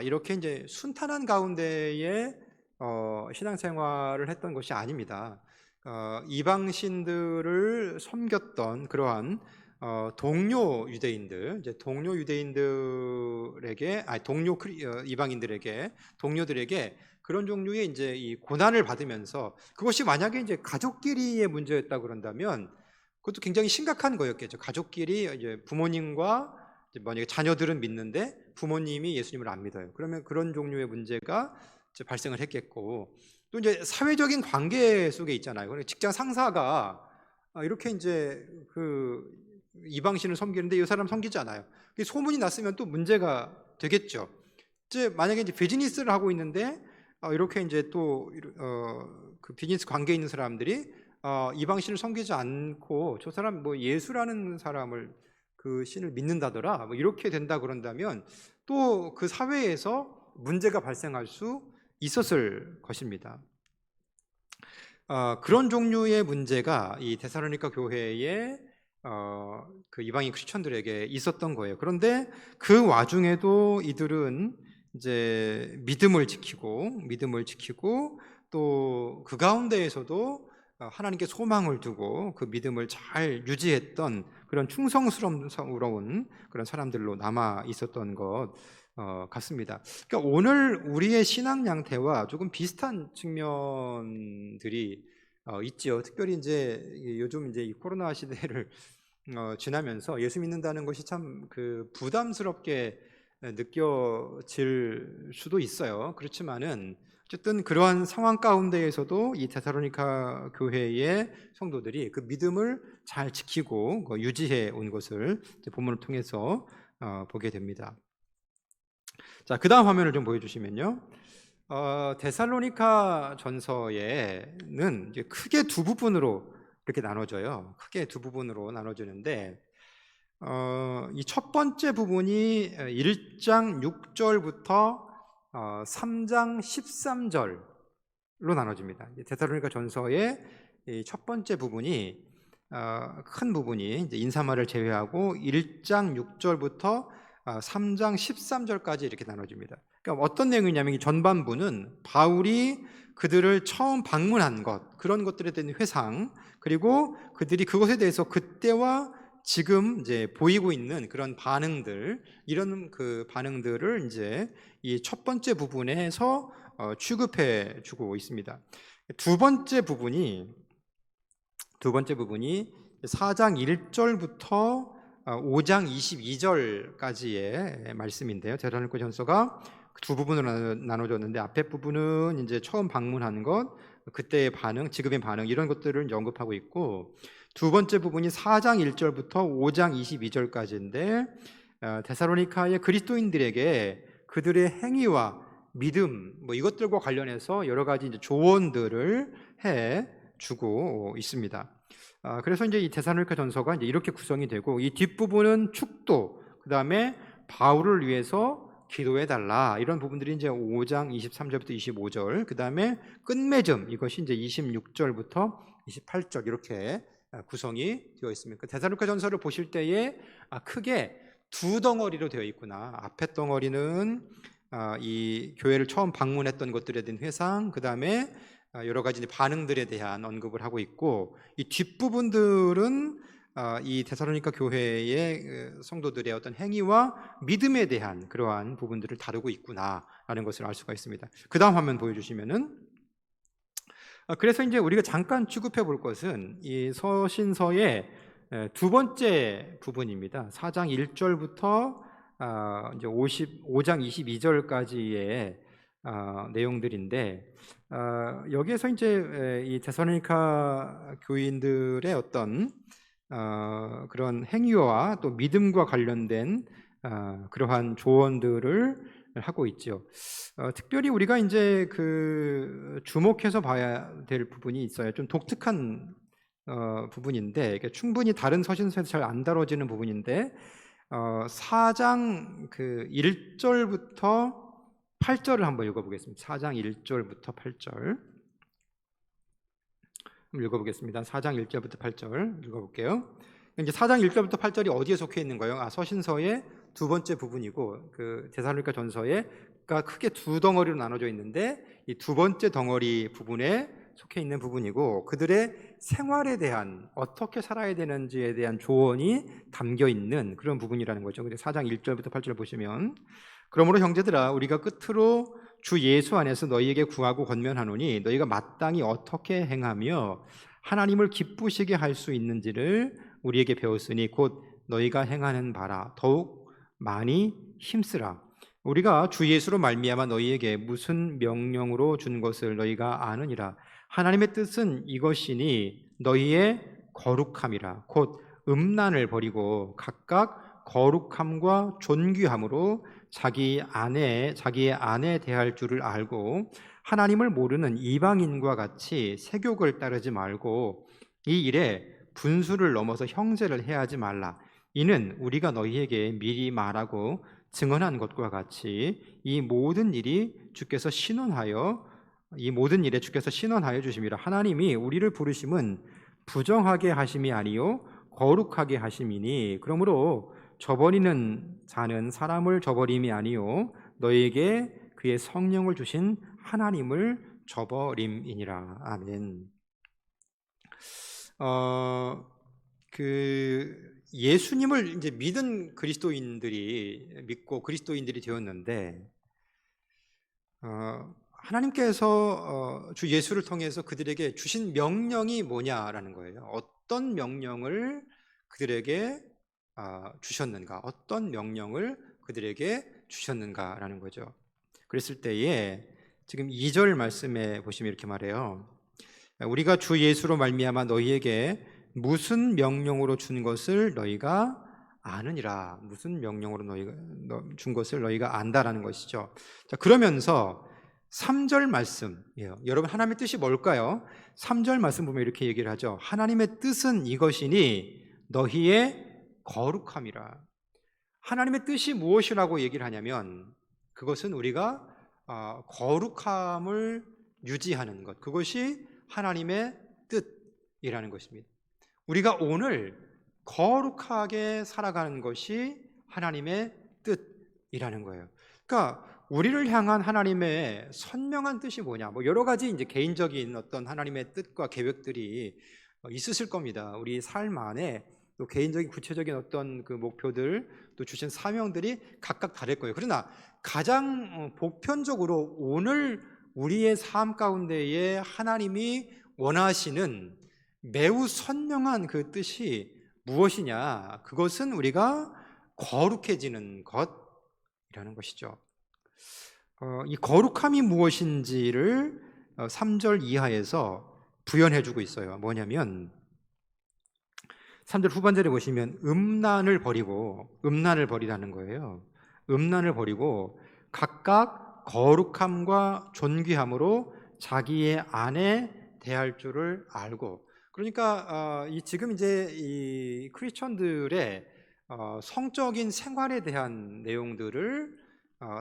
이렇게 이제 순탄한 가운데에 신앙생활을 했던 것이 아닙니다. 이방신들을 섬겼던 그러한 동료 유대인들에게, 이방인들에게, 동료들에게 그런 종류의 이제 이 고난을 받으면서, 그것이 만약에 이제 가족끼리의 문제였다 그런다면 그것도 굉장히 심각한 거였겠죠. 가족끼리 이제 부모님과 이제 만약에 자녀들은 믿는데 부모님이 예수님을 안 믿어요. 그러면 그런 종류의 문제가 이제 발생을 했겠고, 또 이제 사회적인 관계 속에 있잖아요. 직장 상사가 이렇게 이제 그 이방신을 섬기는데 이 사람 섬기지 않아요. 소문이 났으면 또 문제가 되겠죠. 이제 만약에 이제 비즈니스를 하고 있는데 이렇게 이제 또 그 비즈니스 관계에 있는 사람들이 이방 신을 섬기지 않고 저 사람 뭐 예수라는 사람을 그 신을 믿는다더라 뭐 이렇게 된다 그런다면 또 그 사회에서 문제가 발생할 수 있었을 것입니다. 그런 종류의 문제가 이 데살로니가 교회에 그 이방인 크리스천들에게 있었던 거예요. 그런데 그 와중에도 이들은 이제 믿음을 지키고 또 그 가운데에서도 하나님께 소망을 두고 그 믿음을 잘 유지했던 그런 충성스러운 그런 사람들로 남아 있었던 것 같습니다. 그러니까 오늘 우리의 신앙 양태와 조금 비슷한 측면들이 있죠. 특별히 이제 요즘 이제 이 코로나 시대를 지나면서 예수 믿는다는 것이 참 그 부담스럽게 느껴질 수도 있어요. 그렇지만은 어쨌든 그러한 상황 가운데에서도 이 데살로니가 교회의 성도들이 그 믿음을 잘 지키고 유지해 온 것을 본문을 통해서 보게 됩니다. 자, 그 다음 화면을 좀 보여주시면요. 데살로니가 전서에는 이제 크게 두 부분으로 이렇게 나눠져요. 크게 두 부분으로 나눠지는데 이 첫 번째 부분이 1장 6절부터 3장 13절로 나눠집니다. 데살로니가 전서의 첫 번째 부분이 큰 부분이 이제 인사말을 제외하고 1장 6절부터 3장 13절까지 이렇게 나눠집니다. 그러니까 어떤 내용이냐면 이 전반부는 바울이 그들을 처음 방문한 것, 그런 것들에 대한 회상, 그리고 그들이 그것에 대해서 그때와 지금 이제 보이고 있는 그런 반응들, 이런 그 반응들을 이제 이 첫 번째 부분에서 취급해 주고 있습니다. 두 번째 부분이 4장 1절부터 5장 22절까지의 말씀인데요. 데살로니가 전서가 두 부분으로 나눠졌는데 앞에 부분은 이제 처음 방문한 것, 그때의 반응, 지금의 반응 이런 것들을 언급하고 있고 두 번째 부분이 4장 1절부터 5장 22절까지인데 데살로니가의 그리스도인들에게 그들의 행위와 믿음 뭐 이것들과 관련해서 여러 가지 이제 조언들을 해 주고 있습니다. 그래서 이제 이 데살로니가 전서가 이제 이렇게 구성이 되고 이 뒷부분은 축도, 그다음에 바울을 위해서 기도해 달라 이런 부분들이 이제 5장 23절부터 25절, 그다음에 끝맺음 이것이 이제 26절부터 28절 이렇게 구성이 되어 있습니다. 데살로니가 전서를 보실 때에 크게 두 덩어리로 되어 있구나. 앞에 덩어리는 이 교회를 처음 방문했던 것들에 대한 회상, 그다음에 여러 가지 반응들에 대한 언급을 하고 있고 이 뒷부분들은 이 데살로니가 교회의 성도들의 어떤 행위와 믿음에 대한 그러한 부분들을 다루고 있구나라는 것을 알 수가 있습니다. 그 다음 화면 보여주시면은 그래서 이제 우리가 잠깐 취급해 볼 것은 이 서신서의 두 번째 부분입니다. 4장 1절부터 이제 5장 22절까지의 내용들인데 여기에서 이제 이 데살로니가 교인들의 어떤 그런 행위와 또 믿음과 관련된 그러한 조언들을 하고 있죠. 특별히 우리가 이제 그 주목해서 봐야 될 부분이 있어요. 좀 독특한 부분인데 이게 충분히 다른 서신서에서 잘 안 다뤄지는 부분인데 4장 그 1절부터 8절을 한번 읽어보겠습니다. 4장 1절부터 8절 한번 읽어보겠습니다. 4장 1절부터 8절 읽어볼게요. 이제 4장 1절부터 8절이 어디에 속해 있는 거예요? 서신서의 두 번째 부분이고 그 데살로니가 전서가 크게 두 덩어리로 나눠져 있는데 이 두 번째 덩어리 부분에 속해 있는 부분이고 그들의 생활에 대한 어떻게 살아야 되는지에 대한 조언이 담겨 있는 그런 부분이라는 거죠. 근데 4장 1절부터 8절 보시면 그러므로 형제들아 우리가 끝으로 주 예수 안에서 너희에게 구하고 권면하노니 너희가 마땅히 어떻게 행하며 하나님을 기쁘시게 할 수 있는지를 우리에게 배웠으니 곧 너희가 행하는 바라 더욱 많이 힘쓰라. 우리가 주 예수로 말미암아 너희에게 무슨 명령으로 준 것을 너희가 아느니라. 하나님의 뜻은 이것이니 너희의 거룩함이라. 곧 음란을 버리고 각각 거룩함과 존귀함으로 자기의 아내 대할 줄을 알고 하나님을 모르는 이방인과 같이 세욕을 따르지 말고 이 일에 분수를 넘어서 형제를 해하지 말라. 이는 우리가 너희에게 미리 말하고 증언한 것과 같이 이 모든 일에 주께서 신원하여 주심이라. 하나님이 우리를 부르심은 부정하게 하심이 아니요 거룩하게 하심이니 그러므로 저버리는 자는 사람을 저버림이 아니요 너희에게 그의 성령을 주신 하나님을 저버림이니라. 아멘. 예수님을 이제 믿은 믿고 그리스도인들이 되었는데 하나님께서 주 예수를 통해서 그들에게 주신 명령이 뭐냐라는 거예요. 어떤 명령을 그들에게 주셨는가? 어떤 명령을 그들에게 주셨는가라는 거죠. 그랬을 때에 지금 2절 말씀에 보시면 이렇게 말해요. 우리가 주 예수로 말미암아 너희에게 무슨 명령으로 준 것을 너희가 아느니라. 무슨 명령으로 너희가 준 것을 너희가 안다라는 것이죠. 자, 그러면서 3절 말씀이에요. 여러분, 하나님의 뜻이 뭘까요? 3절 말씀 보면 이렇게 얘기를 하죠. 하나님의 뜻은 이것이니 너희의 거룩함이라. 하나님의 뜻이 무엇이라고 얘기를 하냐면 그것은 우리가 거룩함을 유지하는 것, 그것이 하나님의 뜻이라는 것입니다. 우리가 오늘 거룩하게 살아가는 것이 하나님의 뜻이라는 거예요. 그러니까 우리를 향한 하나님의 선명한 뜻이 뭐냐? 여러 가지 이제 개인적인 어떤 하나님의 뜻과 계획들이 있으실 겁니다. 우리 삶 안에 또 개인적인 구체적인 어떤 그 목표들, 또 주신 사명들이 각각 다를 거예요. 그러나 가장 보편적으로 오늘 우리의 삶 가운데에 하나님이 원하시는 매우 선명한 그 뜻이 무엇이냐? 그것은 우리가 거룩해지는 것이라는 것이죠. 이 거룩함이 무엇인지를 3절 이하에서 부연해주고 있어요. 뭐냐면 3절 후반절에 보시면 음란을 버리라는 거예요. 음란을 버리고 각각 거룩함과 존귀함으로 자기의 아내 대할 줄을 알고. 그러니까 지금 이제 이 크리스천들의 성적인 생활에 대한 내용들을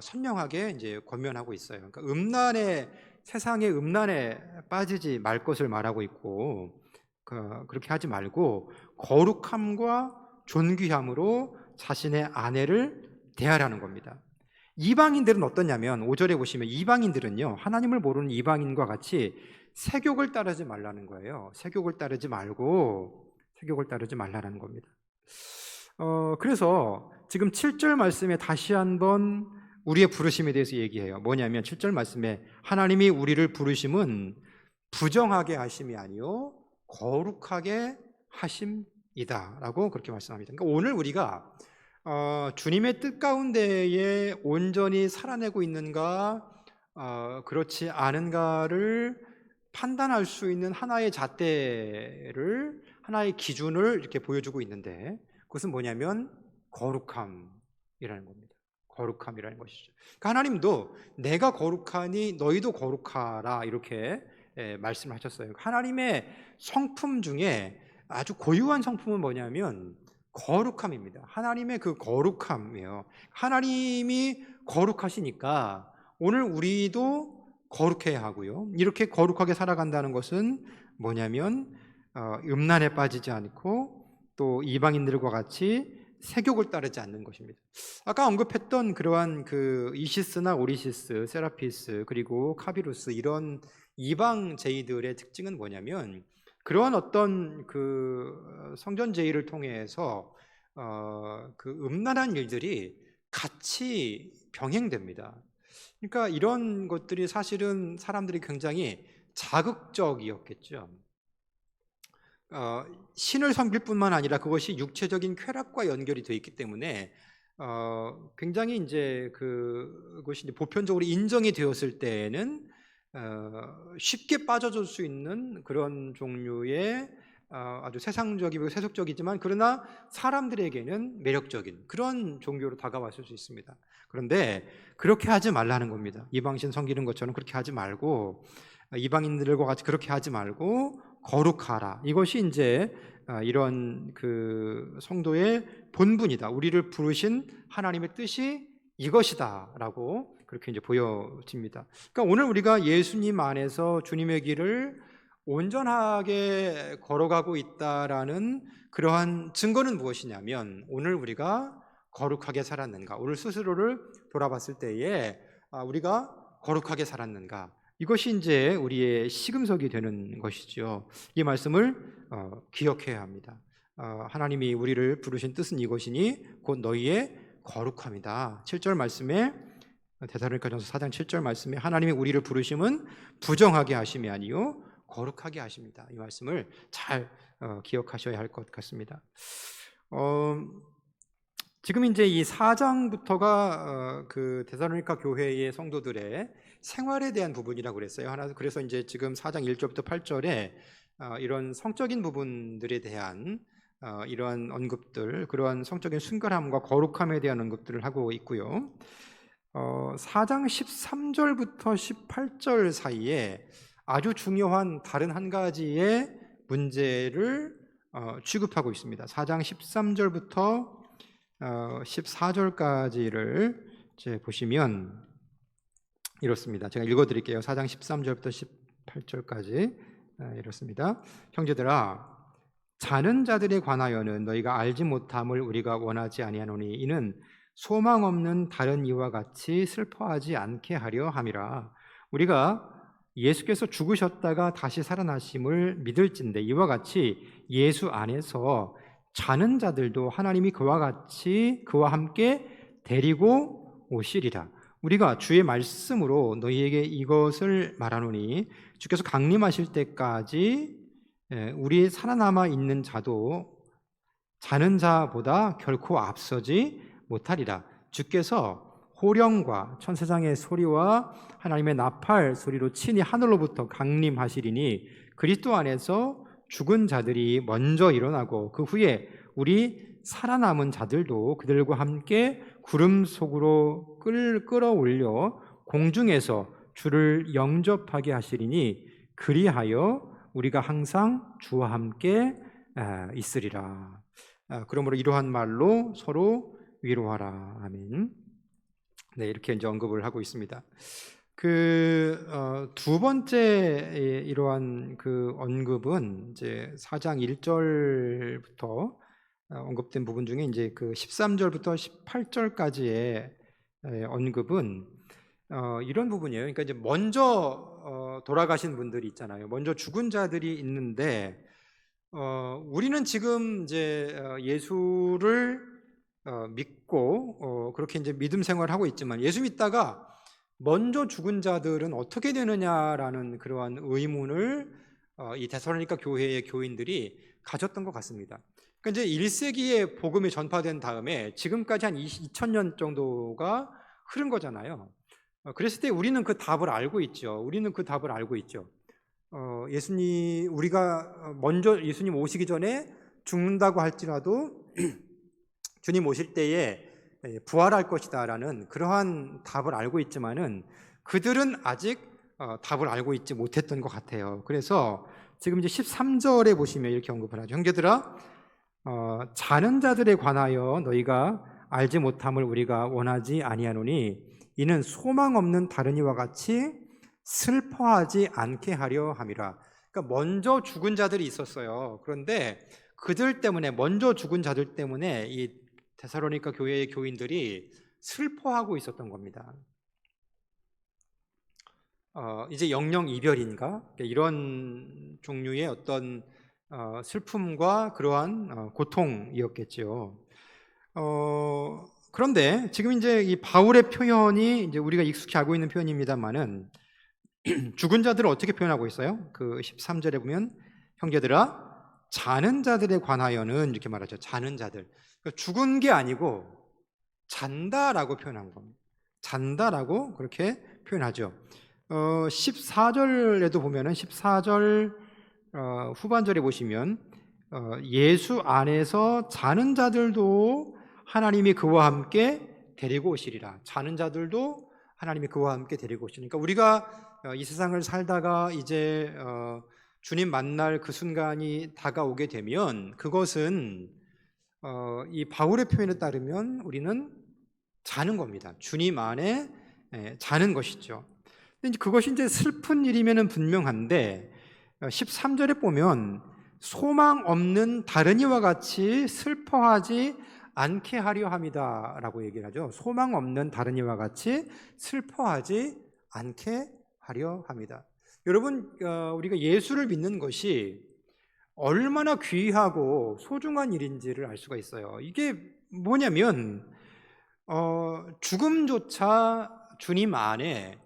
선명하게 이제 권면하고 있어요. 그러니까 세상의 음란에 빠지지 말 것을 말하고 있고, 그렇게 하지 말고 거룩함과 존귀함으로 자신의 아내를 대하라는 겁니다. 이방인들은 어떠냐면 5절에 보시면 이방인들은요, 하나님을 모르는 이방인과 같이 세욕을 따르지 말라는 거예요. 세욕을 따르지 말라는 겁니다. 그래서 지금 7절 말씀에 다시 한번 우리의 부르심에 대해서 얘기해요. 뭐냐면 7절 말씀에 하나님이 우리를 부르심은 부정하게 하심이 아니요 거룩하게 하심이다 라고 그렇게 말씀합니다. 그러니까 오늘 우리가 주님의 뜻 가운데에 온전히 살아내고 있는가 그렇지 않은가를 판단할 수 있는 하나의 잣대를, 하나의 기준을 이렇게 보여주고 있는데, 그것은 뭐냐면 거룩함이라는 겁니다. 거룩함이라는 것이죠. 그러니까 하나님도 내가 거룩하니 너희도 거룩하라 이렇게 말씀을 하셨어요. 하나님의 성품 중에 아주 고유한 성품은 뭐냐면 거룩함입니다. 하나님의 그 거룩함이에요. 하나님이 거룩하시니까 오늘 우리도 거룩해야 하고요. 이렇게 거룩하게 살아간다는 것은 뭐냐면 음란에 빠지지 않고 또 이방인들과 같이 세욕을 따르지 않는 것입니다. 아까 언급했던 그러한 그 이시스나 오리시스, 세라피스, 그리고 카비루스, 이런 이방 제의들의 특징은 뭐냐면 그러한 어떤 그 성전 제의를 통해서 그 음란한 일들이 같이 병행됩니다. 그러니까 이런 것들이 사실은 사람들이 굉장히 자극적이었겠죠. 신을 섬길 뿐만 아니라 그것이 육체적인 쾌락과 연결이 되어 있기 때문에 굉장히 이제 그것이 이제 보편적으로 인정이 되었을 때에는 쉽게 빠져들 수 있는 그런 종류의 아주 세상적이고 세속적이지만 그러나 사람들에게는 매력적인 그런 종교로 다가왔을 수 있습니다. 그런데 그렇게 하지 말라는 겁니다. 이방신 섬기는 것처럼 그렇게 하지 말고 이방인들과 같이 그렇게 하지 말고 거룩하라. 이것이 이제 이런 그 성도의 본분이다. 우리를 부르신 하나님의 뜻이 이것이다라고 그렇게 이제 보여집니다. 그러니까 오늘 우리가 예수님 안에서 주님의 길을 온전하게 걸어가고 있다라는 그러한 증거는 무엇이냐면 오늘 우리가 거룩하게 살았는가, 오늘 스스로를 돌아봤을 때에 우리가 거룩하게 살았는가, 이것이 이제 우리의 시금석이 되는 것이죠. 이 말씀을 기억해야 합니다. 하나님이 우리를 부르신 뜻은 이것이니 곧 너희의 거룩함이다. 7절 말씀에 데살로니가전서 4장 7절 말씀에 하나님이 우리를 부르심은 부정하게 하심이 아니요 거룩하게 하십니다. 이 말씀을 잘 기억하셔야 할 것 같습니다. 지금 이제 이 4장부터가 그 데살로니가 교회의 성도들의 생활에 대한 부분이라고 그랬어요. 그래서 이제 지금 4장 1절부터 8절에 이런 성적인 부분들에 대한 이러한 언급들, 그러한 성적인 순결함과 거룩함에 대한 언급들을 하고 있고요. 4장 13절부터 18절 사이에 아주 중요한 다른 한 가지의 문제를 취급하고 있습니다. 4장 13절부터 14절까지를 보시면 이렇습니다. 제가 읽어드릴게요. 4장 13절부터 18절까지 이렇습니다. 형제들아, 자는 자들에 관하여는 너희가 알지 못함을 우리가 원하지 아니하노니 이는 소망 없는 다른 이와 같이 슬퍼하지 않게 하려 함이라. 우리가 예수께서 죽으셨다가 다시 살아나심을 믿을진데 이와 같이 예수 안에서 자는 자들도 하나님이 그와 함께 데리고 오시리라. 우리가 주의 말씀으로 너희에게 이것을 말하노니 주께서 강림하실 때까지 우리 살아남아 있는 자도 자는 자보다 결코 앞서지 못하리라. 주께서 호령과 천사장의 소리와 하나님의 나팔 소리로 친히 하늘로부터 강림하시리니 그리스도 안에서 죽은 자들이 먼저 일어나고 그 후에 우리 살아남은 자들도 그들과 함께 구름 속으로 끌어올려 공중에서 주를 영접하게 하시리니 그리하여 우리가 항상 주와 함께 있으리라. 그러므로 이러한 말로 서로 위로하라. 아멘. 네, 이렇게 이제 언급을 하고 있습니다. 두 번째 이러한 그 언급은 이제 4장 1절부터 언급된 부분 중에 이제 그 13절부터 18절까지의 언급은 이런 부분이에요. 그러니까 이제 먼저 돌아가신 분들이 있잖아요. 먼저 죽은 자들이 있는데 우리는 지금 이제 예수를 믿고 그렇게 이제 믿음 생활을 하고 있지만 예수 믿다가 먼저 죽은 자들은 어떻게 되느냐라는 그러한 의문을 이 데살로니가 교회의 교인들이 가졌던 것 같습니다. 그러니까 이제 1세기에 복음이 전파된 다음에 지금까지 한 2000년 정도가 흐른 거잖아요. 그랬을 때 우리는 그 답을 알고 있죠. 우리가 먼저 예수님 오시기 전에 죽는다고 할지라도 주님 오실 때에 부활할 것이다라는 그러한 답을 알고 있지만은 그들은 아직 답을 알고 있지 못했던 것 같아요. 그래서 지금 이제 13절에 보시면 이렇게 언급을 하죠. 형제들아, 자는 자들에 관하여 너희가 알지 못함을 우리가 원하지 아니하노니 이는 소망 없는 다른 이와 같이 슬퍼하지 않게 하려 함이라. 그러니까 먼저 죽은 자들이 있었어요. 그런데 그들 때문에, 먼저 죽은 자들 때문에 이 데살로니가 교회의 교인들이 슬퍼하고 있었던 겁니다. 이제 영영 이별인가? 이런 종류의 어떤 슬픔과 그러한 고통이었겠죠. 그런데 지금 이제 이 바울의 표현이 이제 우리가 익숙히 알고 있는 표현입니다만은 죽은 자들을 어떻게 표현하고 있어요? 그 13절에 보면 형제들아, 자는 자들에 관하여는 이렇게 말하죠. 자는 자들. 그러니까 죽은 게 아니고 잔다라고 표현한 겁니다. 잔다라고 그렇게 표현하죠. 14절에도 보면은 14절 후반절에 보시면 예수 안에서 자는 자들도 하나님이 그와 함께 데리고 오시리라. 자는 자들도 하나님이 그와 함께 데리고 오시니까 우리가 이 세상을 살다가 이제 주님 만날 그 순간이 다가오게 되면 그것은 이 바울의 표현에 따르면 우리는 자는 겁니다. 주님 안에 자는 것이죠. 근데 그것이 이제 슬픈 일이면은 분명한데 13절에 보면 소망 없는 다른 이와 같이 슬퍼하지 않게 하려 함이다라고 얘기를 하죠. 소망 없는 다른 이와 같이 슬퍼하지 않게 하려 합니다. 여러분, 우리가 예수를 믿는 것이 얼마나 귀하고 소중한 일인지를 알 수가 있어요. 이게 뭐냐면 죽음조차 주님 안에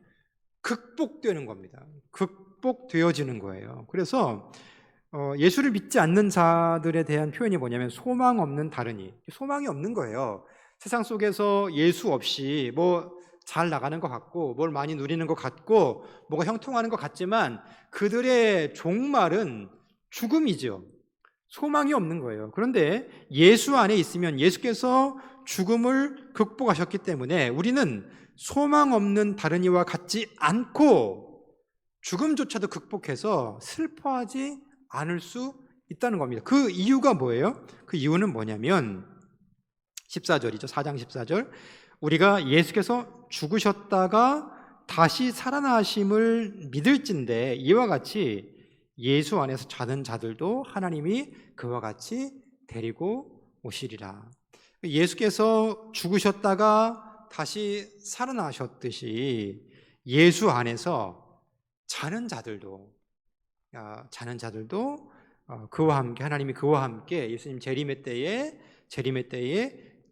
극복되는 겁니다. 극복되어지는 거예요. 그래서 예수를 믿지 않는 자들에 대한 표현이 뭐냐면 소망 없는 다르니, 소망이 없는 거예요. 세상 속에서 예수 없이 뭐 잘 나가는 것 같고 뭘 많이 누리는 것 같고 뭐가 형통하는 것 같지만 그들의 종말은 죽음이죠. 소망이 없는 거예요. 그런데 예수 안에 있으면 예수께서 죽음을 극복하셨기 때문에 우리는 소망 없는 다른 이와 같지 않고 죽음조차도 극복해서 슬퍼하지 않을 수 있다는 겁니다. 그 이유가 뭐예요? 그 이유는 뭐냐면 14절이죠. 4장 14절. 우리가 예수께서 죽으셨다가 다시 살아나심을 믿을진데 이와 같이 예수 안에서 자는 자들도 하나님이 그와 같이 데리고 오시리라. 예수께서 죽으셨다가 다시 살아나셨듯이 예수 안에서 자는 자들도 그와 함께 하나님이 그와 함께 예수님 재림의 때에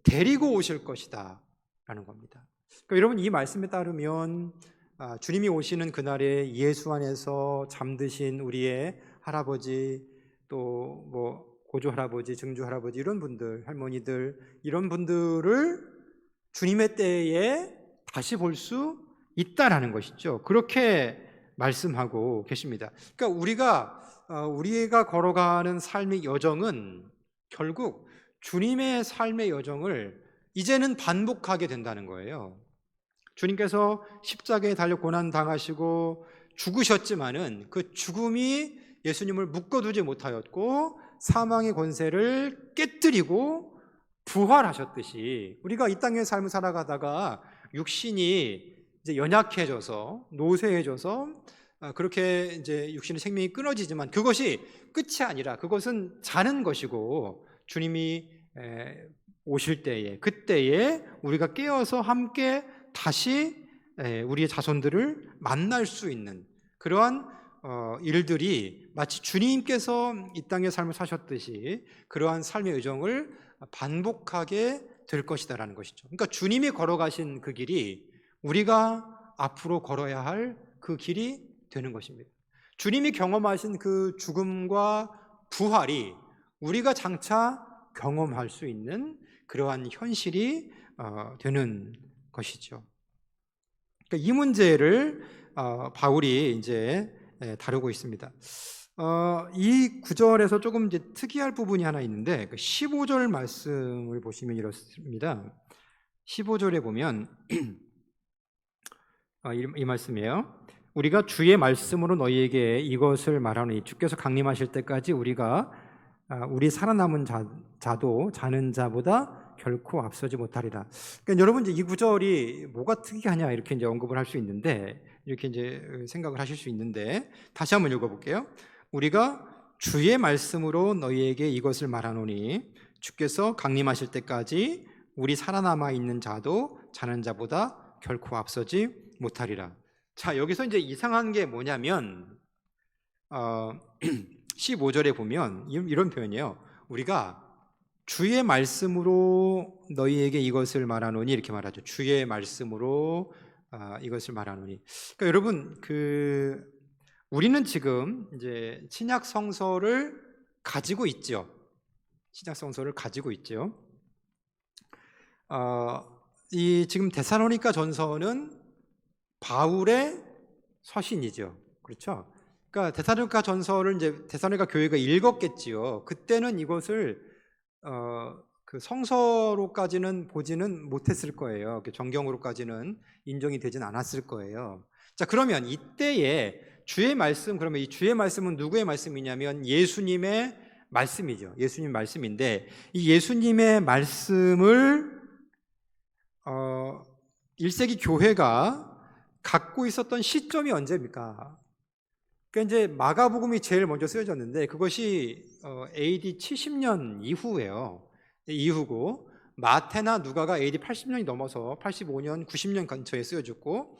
데리고 오실 것이다 라는 겁니다. 그러니까 여러분, 이 말씀에 따르면 주님이 오시는 그날에 예수 안에서 잠드신 우리의 할아버지, 또 뭐 고조 할아버지, 증조 할아버지, 이런 분들, 할머니들, 이런 분들을 주님의 때에 다시 볼 수 있다라는 것이죠. 그렇게 말씀하고 계십니다. 그러니까 우리가 걸어가는 삶의 여정은 결국 주님의 삶의 여정을 이제는 반복하게 된다는 거예요. 주님께서 십자가에 달려 고난 당하시고 죽으셨지만은 그 죽음이 예수님을 묶어두지 못하였고 사망의 권세를 깨뜨리고 부활하셨듯이 우리가 이 땅의 삶을 살아가다가 육신이 이제 연약해져서 노쇠해져서 그렇게 이제 육신의 생명이 끊어지지만 그것이 끝이 아니라 그것은 자는 것이고 주님이 오실 때에 그때에 우리가 깨어서 함께 다시 우리의 자손들을 만날 수 있는 그러한 일들이 마치 주님께서 이 땅의 삶을 사셨듯이 그러한 삶의 여정을 반복하게 될 것이다라는 것이죠. 그러니까 주님이 걸어가신 그 길이 우리가 앞으로 걸어야 할 그 길이 되는 것입니다. 주님이 경험하신 그 죽음과 부활이 우리가 장차 경험할 수 있는 그러한 현실이 되는 것이죠. 그러니까 이 문제를 바울이 이제 다루고 있습니다. 이 구절에서 조금 이제 특이할 부분이 하나 있는데 15절 말씀을 보시면 이렇습니다. 15절에 보면 이 말씀이에요. 우리가 주의 말씀으로 너희에게 이것을 말하노니 주께서 강림하실 때까지 우리 살아남은 자도 자는 자보다 결코 앞서지 못하리라. 그러니까 여러분 이제 이 구절이 뭐가 특이하냐 이렇게 이제 언급을 할 수 있는데 이렇게 이제 생각을 하실 수 있는데 다시 한번 읽어볼게요. 우리가 주의 말씀으로 너희에게 이것을 말하노니 주께서 강림하실 때까지 우리 살아남아 있는 자도 자는 자보다 결코 앞서지 못하리라. 자, 여기서 이제 이상한 게 뭐냐면 15절에 보면 이런 표현이에요. 우리가 주의 말씀으로 너희에게 이것을 말하노니 이렇게 말하죠. 주의 말씀으로 이것을 말하노니. 그러니까 여러분 우리는 지금 이제 신약 성서를 가지고 있죠. 신약 성서를 가지고 있죠. 이 지금 데살로니가 전서는 바울의 서신이죠. 그렇죠? 그러니까 데살로니가 전서를 이제 데살로니가 교회가 읽었겠지요. 그때는 이것을 그 성서로까지는 보지는 못했을 거예요. 정경으로까지는 인정이 되진 않았을 거예요. 자, 그러면 이때에 주의 말씀, 그러면 이 주의 말씀은 누구의 말씀이냐면 예수님의 말씀이죠. 예수님 말씀인데, 이 예수님의 말씀을 1세기 교회가 갖고 있었던 시점이 언제입니까? 그러니까 이제 마가복음이 제일 먼저 쓰여졌는데 그것이 AD 70년 이후예요. 이후고, 마태나 누가가 AD 80년이 넘어서 85년, 90년 근처에 쓰여졌고,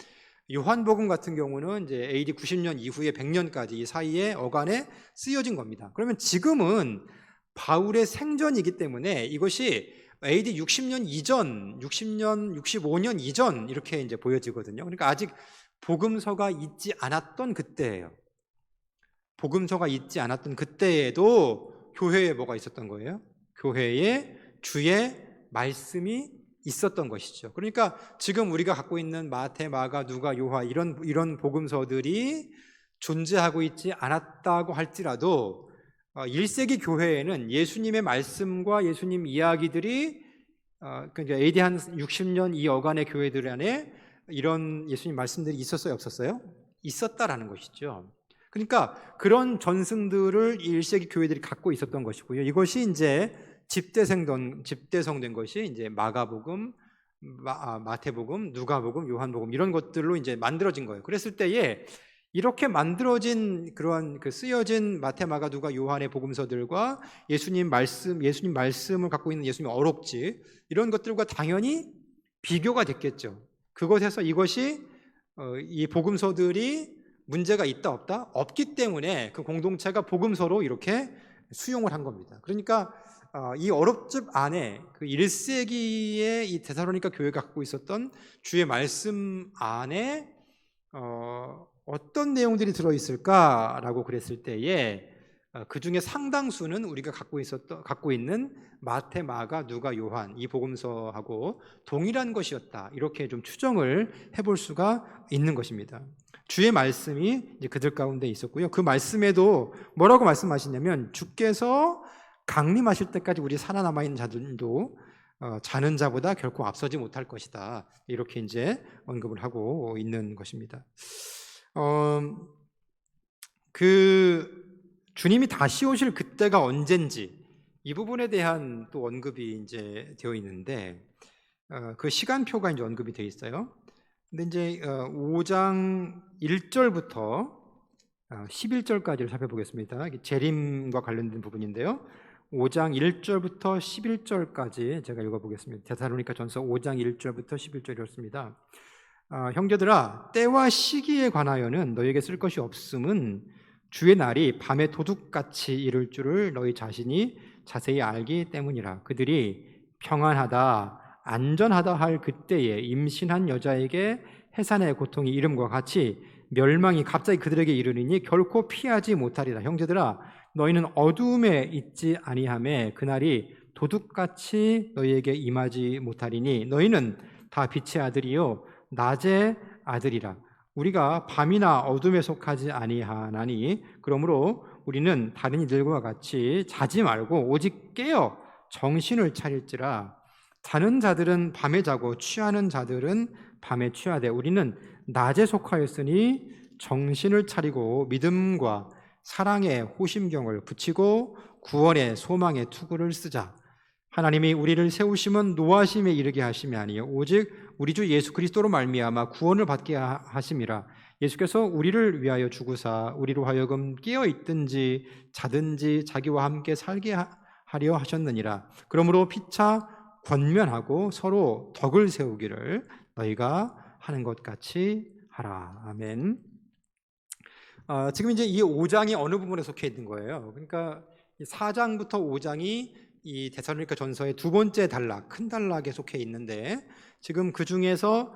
요한복음 같은 경우는 이제 AD 90년 이후에 100년까지 이 사이에 어간에 쓰여진 겁니다. 그러면 지금은 바울의 생전이기 때문에 이것이 AD 60년 이전, 60년, 65년 이전 이렇게 이제 보여지거든요. 그러니까 아직 복음서가 있지 않았던 그때예요. 복음서가 있지 않았던 그때에도 교회에 뭐가 있었던 거예요? 교회에 주의 말씀이 있었던 것이죠. 그러니까 지금 우리가 갖고 있는 마태, 마가, 누가, 요한 이런 복음서들이 존재하고 있지 않았다고 할지라도 1세기 교회에는 예수님의 말씀과 예수님 이야기들이 그러니까 AD 한 60년 이 어간의 교회들 안에 이런 예수님 말씀들이 있었어요, 없었어요? 있었다라는 것이죠. 그러니까 그런 전승들을 1세기 교회들이 갖고 있었던 것이고요. 이것이 이제 집대성된 것이 이제 마가복음, 마태복음, 누가복음, 요한복음 이런 것들로 이제 만들어진 거예요. 그랬을 때에 이렇게 만들어진 그러한 그 쓰여진 마태, 마가, 누가, 요한의 복음서들과 예수님 말씀을 갖고 있는 예수님 어록지 이런 것들과 당연히 비교가 됐겠죠. 그것에서 이것이 이 복음서들이 문제가 있다 없다? 없기 때문에 그 공동체가 복음서로 이렇게 수용을 한 겁니다. 그러니까 이 어록집 안에 그 1세기에 이 데살로니가 교회가 갖고 있었던 주의 말씀 안에 어떤 내용들이 들어있을까라고 그랬을 때에 그 중에 상당수는 우리가 갖고 있는 마태, 마가, 누가, 요한 이 복음서하고 동일한 것이었다. 이렇게 좀 추정을 해볼 수가 있는 것입니다. 주의 말씀이 이제 그들 가운데 있었고요. 그 말씀에도 뭐라고 말씀하시냐면 주께서 강림하실 때까지 우리 살아남아 있는 자들도 자는 자보다 결코 앞서지 못할 것이다. 이렇게 이제 언급을 하고 있는 것입니다. 그 주님이 다시 오실 그때가 언젠지 이 부분에 대한 또 언급이 이제 되어 있는데 그 시간표가 이제 언급이 되어 있어요. 근데 이제 5장 1절부터 11절까지를 살펴보겠습니다. 재림과 관련된 부분인데요. 5장 1절부터 11절까지 제가 읽어보겠습니다. 데살로니가 전서 5장 1절부터 11절이었습니다. 형제들아, 때와 시기에 관하여는 너희에게 쓸 것이 없음은 주의 날이 밤에 도둑같이 이를 줄을 너희 자신이 자세히 알기 때문이라. 그들이 평안하다 안전하다 할 그때에 임신한 여자에게 해산의 고통이 이름과 같이 멸망이 갑자기 그들에게 이르리니 결코 피하지 못하리라. 형제들아, 너희는 어두움에 있지 아니하매 그날이 도둑같이 너희에게 임하지 못하리니 너희는 다 빛의 아들이요 낮의 아들이라. 우리가 밤이나 어둠에 속하지 아니하나니 그러므로 우리는 다른 이들과 같이 자지 말고 오직 깨어 정신을 차릴지라. 자는 자들은 밤에 자고 취하는 자들은 밤에 취하되 우리는 낮에 속하였으니 정신을 차리고 믿음과 사랑의 호심경을 붙이고 구원의 소망의 투구를 쓰자. 하나님이 우리를 세우심은 노하심에 이르게 하심이 아니요 오직 우리 주 예수 그리스도로 말미암아 구원을 받게 하심이라. 예수께서 우리를 위하여 죽으사 우리로 하여금 깨어 있든지 자든지 자기와 함께 살게 하려 하셨느니라. 그러므로 피차 권면하고 서로 덕을 세우기를 너희가 하는 것 같이 하라. 아멘. 지금 이제 이 5장이 어느 부분에 속해 있는 거예요? 그러니까 4장부터 5장이 이 데살로니가 전서의 두 번째 단락, 큰 단락에 속해 있는데 지금 그 중에서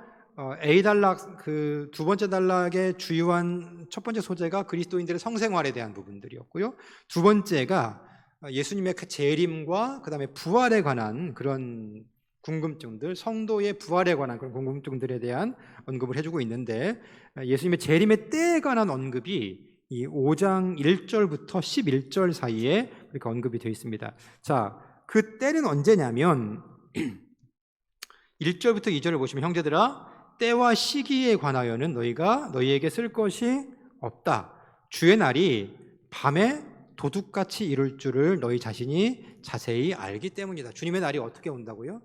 A 단락, 그 두 번째 단락의 주요한 첫 번째 소재가 그리스도인들의 성생활에 대한 부분들이었고요. 두 번째가 예수님의 그 재림과 그 다음에 부활에 관한 그런 궁금증들, 성도의 부활에 관한 그런 궁금증들에 대한 언급을 해주고 있는데 예수님의 재림의 때에 관한 언급이 이 5장 1절부터 11절 사이에 그렇게 언급이 되어 있습니다. 자, 그 때는 언제냐면 1절부터 2절을 보시면 형제들아 때와 시기에 관하여는 너희가 너희에게 쓸 것이 없다. 주의 날이 밤에 도둑같이 이룰 줄을 너희 자신이 자세히 알기 때문이다. 주님의 날이 어떻게 온다고요?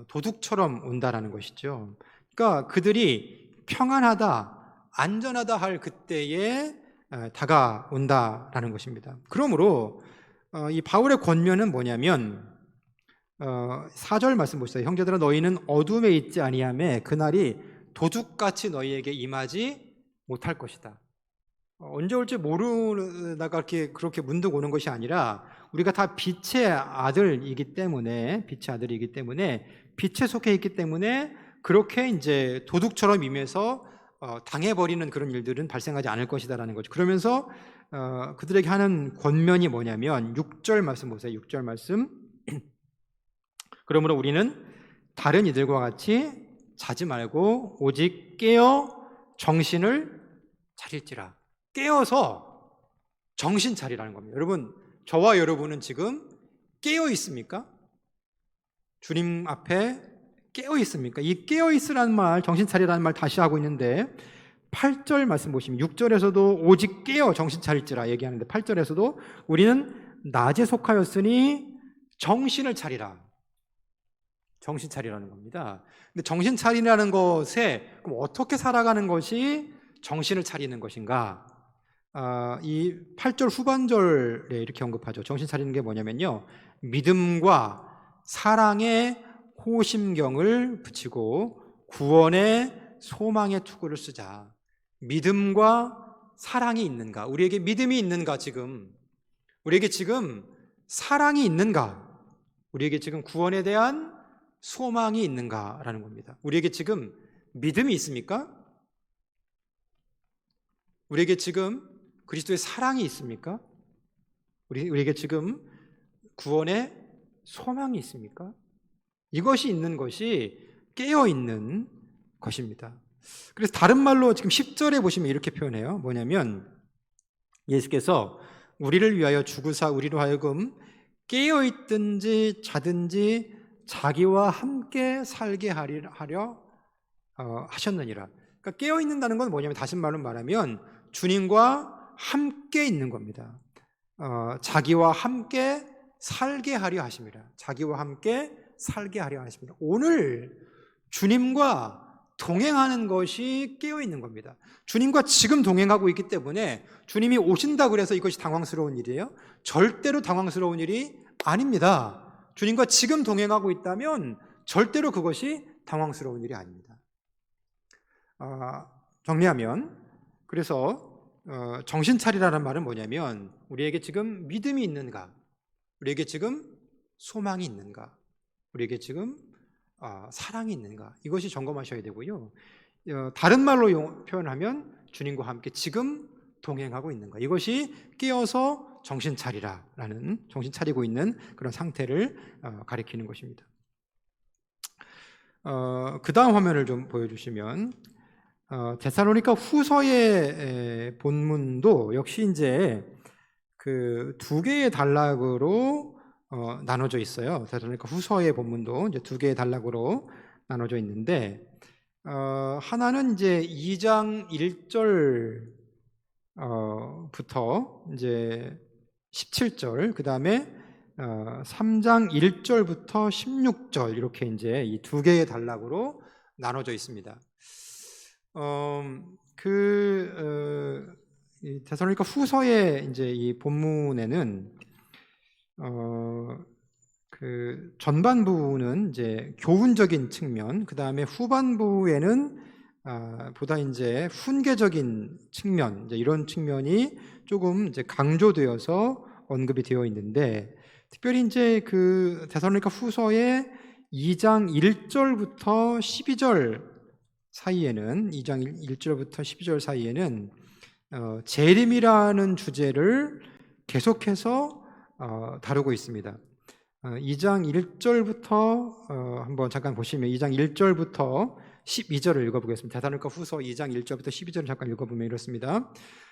도둑처럼 온다라는 것이죠. 그러니까 그들이 평안하다, 안전하다 할 그때에 다가온다라는 것입니다. 그러므로 이 바울의 권면은 뭐냐면 4절 말씀 보시죠. 형제들아 너희는 어둠에 있지 아니하매 그날이 도둑같이 너희에게 임하지 못할 것이다. 언제 올지 모르다가 그렇게 문득 오는 것이 아니라 우리가 다 빛의 아들이기 때문에 빛에 속해 있기 때문에 그렇게 이제 도둑처럼 임해서 당해버리는 그런 일들은 발생하지 않을 것이다라는 거죠. 그러면서 그들에게 하는 권면이 뭐냐면 6절 말씀 보세요. 6절 말씀. 그러므로 우리는 다른 이들과 같이 자지 말고 오직 깨어 정신을 차릴지라. 깨어서 정신 차리라는 겁니다. 여러분, 저와 여러분은 지금 깨어 있습니까? 주님 앞에 깨어 있습니까? 이 깨어 있으라는 말, 정신 차리라는 말 다시 하고 있는데 8절 말씀 보시면 6절에서도 오직 깨어 정신 차릴지라 얘기하는데 8절에서도 우리는 낮에 속하였으니 정신을 차리라. 정신 차리라는 겁니다. 근데 정신 차리라는 것에 그럼 어떻게 살아가는 것이 정신을 차리는 것인가? 이 8절 후반절에 이렇게 언급하죠. 정신 차리는 게 뭐냐면요, 믿음과 사랑의 호심경을 붙이고 구원의 소망의 투구를 쓰자. 믿음과 사랑이 있는가? 우리에게 믿음이 있는가? 지금 우리에게 지금 사랑이 있는가? 우리에게 지금 구원에 대한 소망이 있는가라는 겁니다. 우리에게 지금 믿음이 있습니까? 우리에게 지금 그리스도의 사랑이 있습니까? 우리에게 지금 구원의 소망이 있습니까? 이것이 있는 것이 깨어있는 것입니다. 그래서 다른 말로 지금 10절에 보시면 이렇게 표현해요. 뭐냐면 예수께서 우리를 위하여 죽으사 우리로 하여금 깨어있든지 자든지 자기와 함께 살게 하려 하셨느니라. 그러니까 깨어있는다는 건 뭐냐면 다시 말하면 주님과 함께 있는 겁니다. 자기와 함께 살게 하려 하십니다. 자기와 함께 살게 하려 하십니다. 오늘 주님과 동행하는 것이 깨어있는 겁니다. 주님과 지금 동행하고 있기 때문에 주님이 오신다 그래서 이것이 당황스러운 일이에요? 절대로 당황스러운 일이 아닙니다. 주님과 지금 동행하고 있다면 절대로 그것이 당황스러운 일이 아닙니다. 정리하면 그래서 정신 차리라는 말은 뭐냐면 우리에게 지금 믿음이 있는가? 우리에게 지금 소망이 있는가? 우리에게 지금 사랑이 있는가? 이것이 점검하셔야 되고요. 다른 말로 표현하면 주님과 함께 지금 동행하고 있는가? 이것이 깨어서 정신 차리라라는, 정신 차리고 있는 그런 상태를 가리키는 것입니다. 그 다음 화면을 좀 보여주시면 데살로니가 후서의 본문도 역시 이제 그 두 개의 단락으로 나눠져 있어요. 데살로니가 후서의 본문도 이제 두 개의 단락으로 나눠져 있는데 하나는 이제 2장 1절부터 이제 17절, 그 다음에 3장 1절부터 16절 이렇게 이제 이 두 개의 단락으로 나눠져 있습니다. 이 데살로니가 후서의 이제 이 본문에는 그 전반부는 이제 교훈적인 측면, 그 다음에 후반부에는 보다 이제 훈계적인 측면, 이제 이런 측면이 조금 이제 강조되어서 언급이 되어 있는데, 특별히 이제 그 데살로니가 후서의 2장 1절부터 12절 사이에는 2장 1절부터 12절 사이에는 재림이라는 주제를 계속해서 다루고 있습니다. 2장 1절부터 한번 잠깐 보시면 2장 1절부터 12절을 읽어보겠습니다. 데살로니가 후서 2장 1절부터 12절을 잠깐 읽어보면 이렇습니다.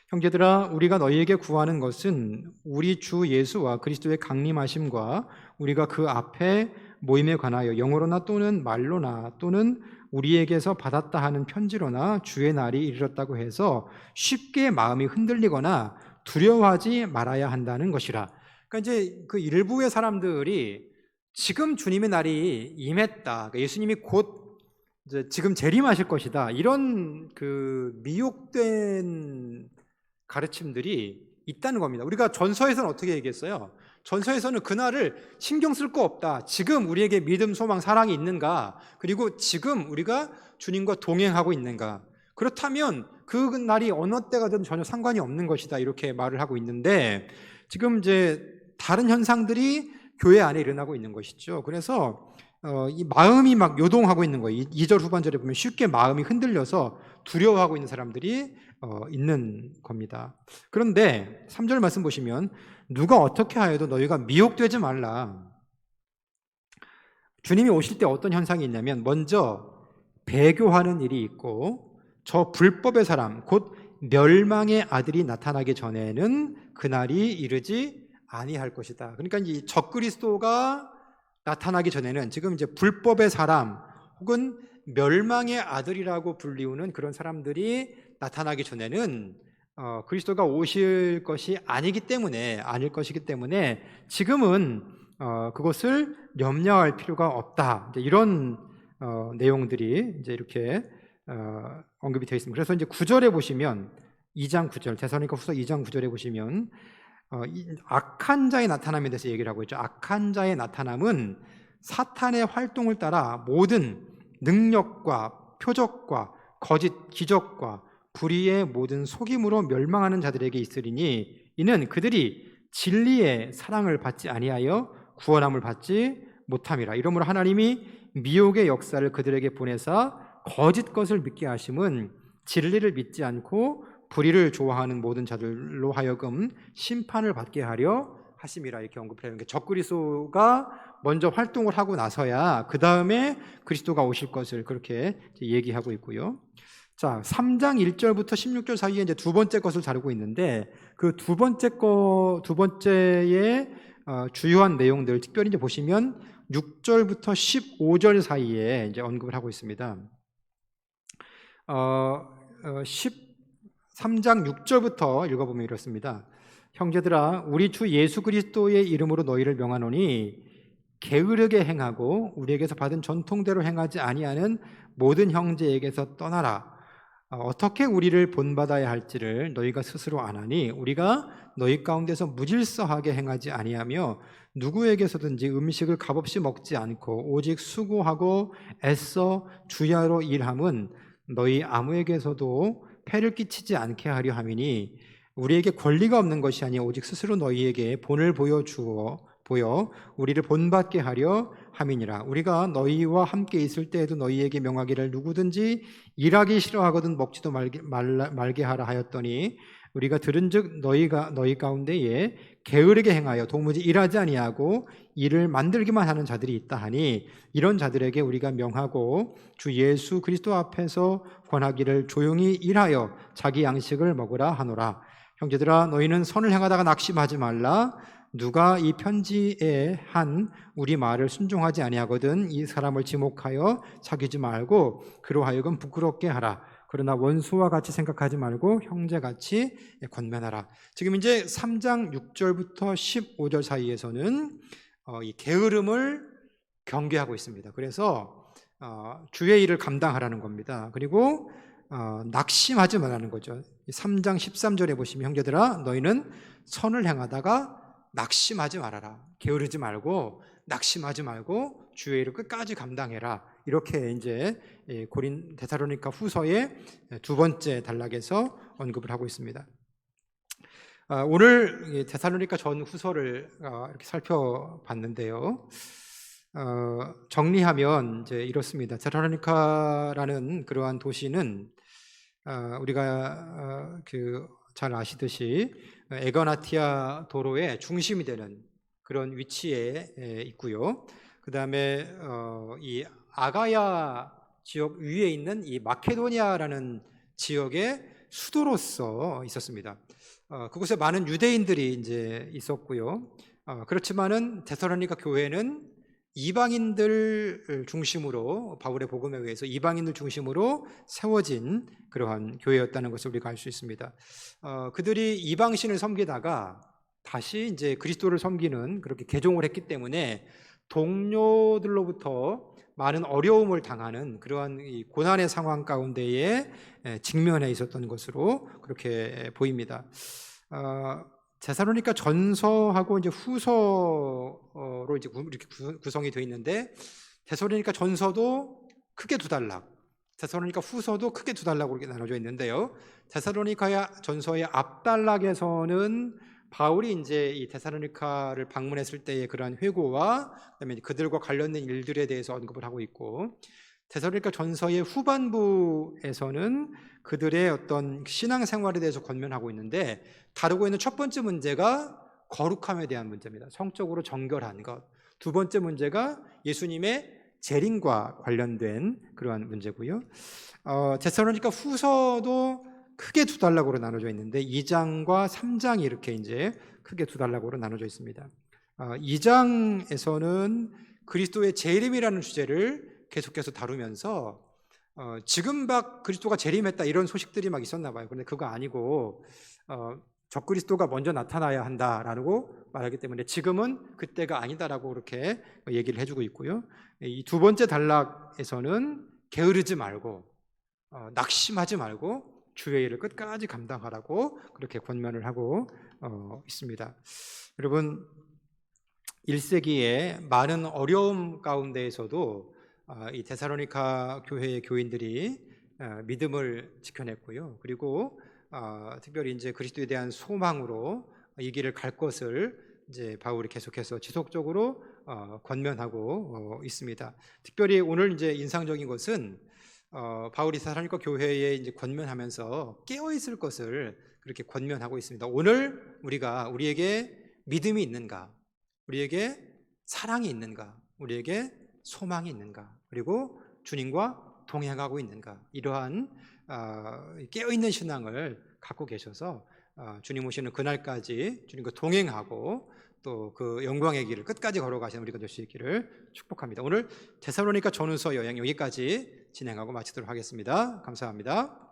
형제들아, 우리가 너희에게 구하는 것은 우리 주 예수와 그리스도의 강림하심과 우리가 그 앞에 모임에 관하여 영어로나 또는 말로나 또는 우리에게서 받았다 하는 편지로나 주의 날이 이르렀다고 해서 쉽게 마음이 흔들리거나 두려워하지 말아야 한다는 것이라. 그러니까 이제 그 일부의 사람들이 지금 주님의 날이 임했다, 그러니까 예수님이 곧 이제 지금 재림하실 것이다, 이런 그 미혹된 가르침들이 있다는 겁니다. 우리가 전서에서는 어떻게 얘기했어요? 전서에서는 그날을 신경 쓸 거 없다, 지금 우리에게 믿음, 소망, 사랑이 있는가, 그리고 지금 우리가 주님과 동행하고 있는가, 그렇다면 그 날이 어느 때가 든 전혀 상관이 없는 것이다, 이렇게 말을 하고 있는데, 지금 이제 다른 현상들이 교회 안에 일어나고 있는 것이죠. 그래서 이 마음이 막 요동하고 있는 거예요. 2절 후반절에 보면 쉽게 마음이 흔들려서 두려워하고 있는 사람들이 있는 겁니다. 그런데 3절 말씀 보시면 누가 어떻게 하여도 너희가 미혹되지 말라. 주님이 오실 때 어떤 현상이 있냐면 먼저 배교하는 일이 있고 저 불법의 사람 곧 멸망의 아들이 나타나기 전에는 그날이 이르지 아니할 것이다. 그러니까 이 적그리스도가 나타나기 전에는 지금 이제 불법의 사람 혹은 멸망의 아들이라고 불리우는 그런 사람들이 나타나기 전에는 그리스도가 오실 것이 아닐 것이기 때문에 지금은 그것을 염려할 필요가 없다. 이제 이런 내용들이 이제 이렇게 언급이 되어 있습니다. 그래서 이제 9절에 보시면 2장 9절 데살로니가 후서 2장 9절에 보시면 악한 자의 나타남에 대해서 얘기를 하고 있죠. 악한 자의 나타남은 사탄의 활동을 따라 모든 능력과 표적과 거짓 기적과 불의의 모든 속임으로 멸망하는 자들에게 있으리니 이는 그들이 진리의 사랑을 받지 아니하여 구원함을 받지 못함이라. 이러므로 하나님이 미혹의 역사를 그들에게 보내사 거짓 것을 믿게 하심은 진리를 믿지 않고 불의를 좋아하는 모든 자들로 하여금 심판을 받게 하려 하심이라. 이렇게 언급을 해요. 적그리스도가 먼저 활동을 하고 나서야 그 다음에 그리스도가 오실 것을 그렇게 얘기하고 있고요. 자, 3장 1절부터 16절 사이에 이제 두 번째 것을 다루고 있는데 그 두 번째의 주요한 내용들, 특별히 이제 보시면 6절부터 15절 사이에 이제 언급을 하고 있습니다. 3장 6절부터 읽어보면 이렇습니다. 형제들아, 우리 주 예수 그리스도의 이름으로 너희를 명하노니 게으르게 행하고 우리에게서 받은 전통대로 행하지 아니하는 모든 형제에게서 떠나라. 어떻게 우리를 본받아야 할지를 너희가 스스로 아나니 우리가 너희 가운데서 무질서하게 행하지 아니하며 누구에게서든지 음식을 값없이 먹지 않고 오직 수고하고 애써 주야로 일함은 너희 아무에게서도 폐를 끼치지 않게 하려 함이니 우리에게 권리가 없는 것이 아니라 오직 스스로 너희에게 본을 보여 우리를 본받게 하려 함이니라. 우리가 너희와 함께 있을 때에도 너희에게 명하기를 누구든지 일하기 싫어하거든 먹지도 말게 하라 하였더니 우리가 들은즉 너희 가운데에 게으르게 행하여 도무지 일하지 아니하고 일을 만들기만 하는 자들이 있다 하니 이런 자들에게 우리가 명하고 주 예수 그리스도 앞에서 권하기를 조용히 일하여 자기 양식을 먹으라 하노라. 형제들아, 너희는 선을 행하다가 낙심하지 말라. 누가 이 편지에 한 우리 말을 순종하지 아니하거든 이 사람을 지목하여 사귀지 말고 그로 하여금 부끄럽게 하라. 그러나 원수와 같이 생각하지 말고 형제같이 권면하라. 지금 이제 3장 6절부터 15절 사이에서는 이 게으름을 경계하고 있습니다. 그래서 주의 일을 감당하라는 겁니다. 그리고 낙심하지 말라는 거죠. 3장 13절에 보시면 형제들아, 너희는 선을 행하다가 낙심하지 말아라. 게으르지 말고 낙심하지 말고 주의 일을 끝까지 감당해라. 이렇게 이제 데살로니가 후서의 두 번째 단락에서 언급을 하고 있습니다. 오늘 데살로니가 전 후서를 이렇게 살펴봤는데요. 정리하면 이제 이렇습니다. 데살로니가라는 그러한 도시는 우리가 잘 아시듯이 에거나티아 도로의 중심이 되는 그런 위치에 있고요. 그 다음에 이 아가야 지역 위에 있는 이 마케도니아라는 지역의 수도로서 있었습니다. 그곳에 많은 유대인들이 이제 있었고요. 그렇지만은 데살로니가 교회는 이방인들 중심으로, 바울의 복음에 의해서 이방인들 중심으로 세워진 그러한 교회였다는 것을 우리가 알 수 있습니다. 그들이 이방신을 섬기다가 다시 이제 그리스도를 섬기는 그렇게 개종을 했기 때문에 동료들로부터 많은 어려움을 당하는 그러한 이 고난의 상황 가운데에 직면해 있었던 것으로 그렇게 보입니다. 데살로니가 전서하고 이제 후서로 이제 이렇게 구성이 되어 있는데, 데살로니가 전서도 크게 두 단락, 데살로니가 후서도 크게 두 단락으로 이렇게 나눠져 있는데요. 데살로니가 전서의 앞단락에서는 바울이 이제 이 데살로니가를 방문했을 때의 그러한 회고와 그다음에 그들과 관련된 일들에 대해서 언급을 하고 있고, 데살로니가 전서의 후반부에서는 그들의 어떤 신앙생활에 대해서 권면하고 있는데, 다루고 있는 첫 번째 문제가 거룩함에 대한 문제입니다. 성적으로 정결한 것. 두 번째 문제가 예수님의 재림과 관련된 그러한 문제고요. 데살로니가 후서도 크게 두 단락으로 나눠져 있는데 2장과 3장이 이렇게 이제 크게 두 단락으로 나눠져 있습니다. 2장에서는 그리스도의 재림이라는 주제를 계속해서 다루면서 지금 막 그리스도가 재림했다 이런 소식들이 막 있었나 봐요. 그런데 그거 아니고 적그리스도가 먼저 나타나야 한다라고 말하기 때문에 지금은 그때가 아니다라고 그렇게 얘기를 해주고 있고요. 이 두 번째 단락에서는 게으르지 말고 낙심하지 말고 주의 일을 끝까지 감당하라고 그렇게 권면을 하고 있습니다. 여러분, 1세기에 많은 어려움 가운데에서도 이 데살로니가 교회의 교인들이 믿음을 지켜냈고요. 그리고 특별히 이제 그리스도에 대한 소망으로 이 길을 갈 것을 이제 바울이 계속해서 지속적으로 권면하고 있습니다. 특별히 오늘 이제 인상적인 것은 바울이 데살로니가 교회에 이제 권면하면서 깨어 있을 것을 그렇게 권면하고 있습니다. 오늘 우리에게 믿음이 있는가? 우리에게 사랑이 있는가? 우리에게 소망이 있는가? 그리고 주님과 동행하고 있는가? 이러한 깨어 있는 신앙을 갖고 계셔서 주님 오시는 그날까지 주님과 동행하고 또 그 영광의 길을 끝까지 걸어가시는 우리가 될 수 있기를 축복합니다. 오늘 데살로니가 전후서 여행 여기까지 진행하고 마치도록 하겠습니다. 감사합니다.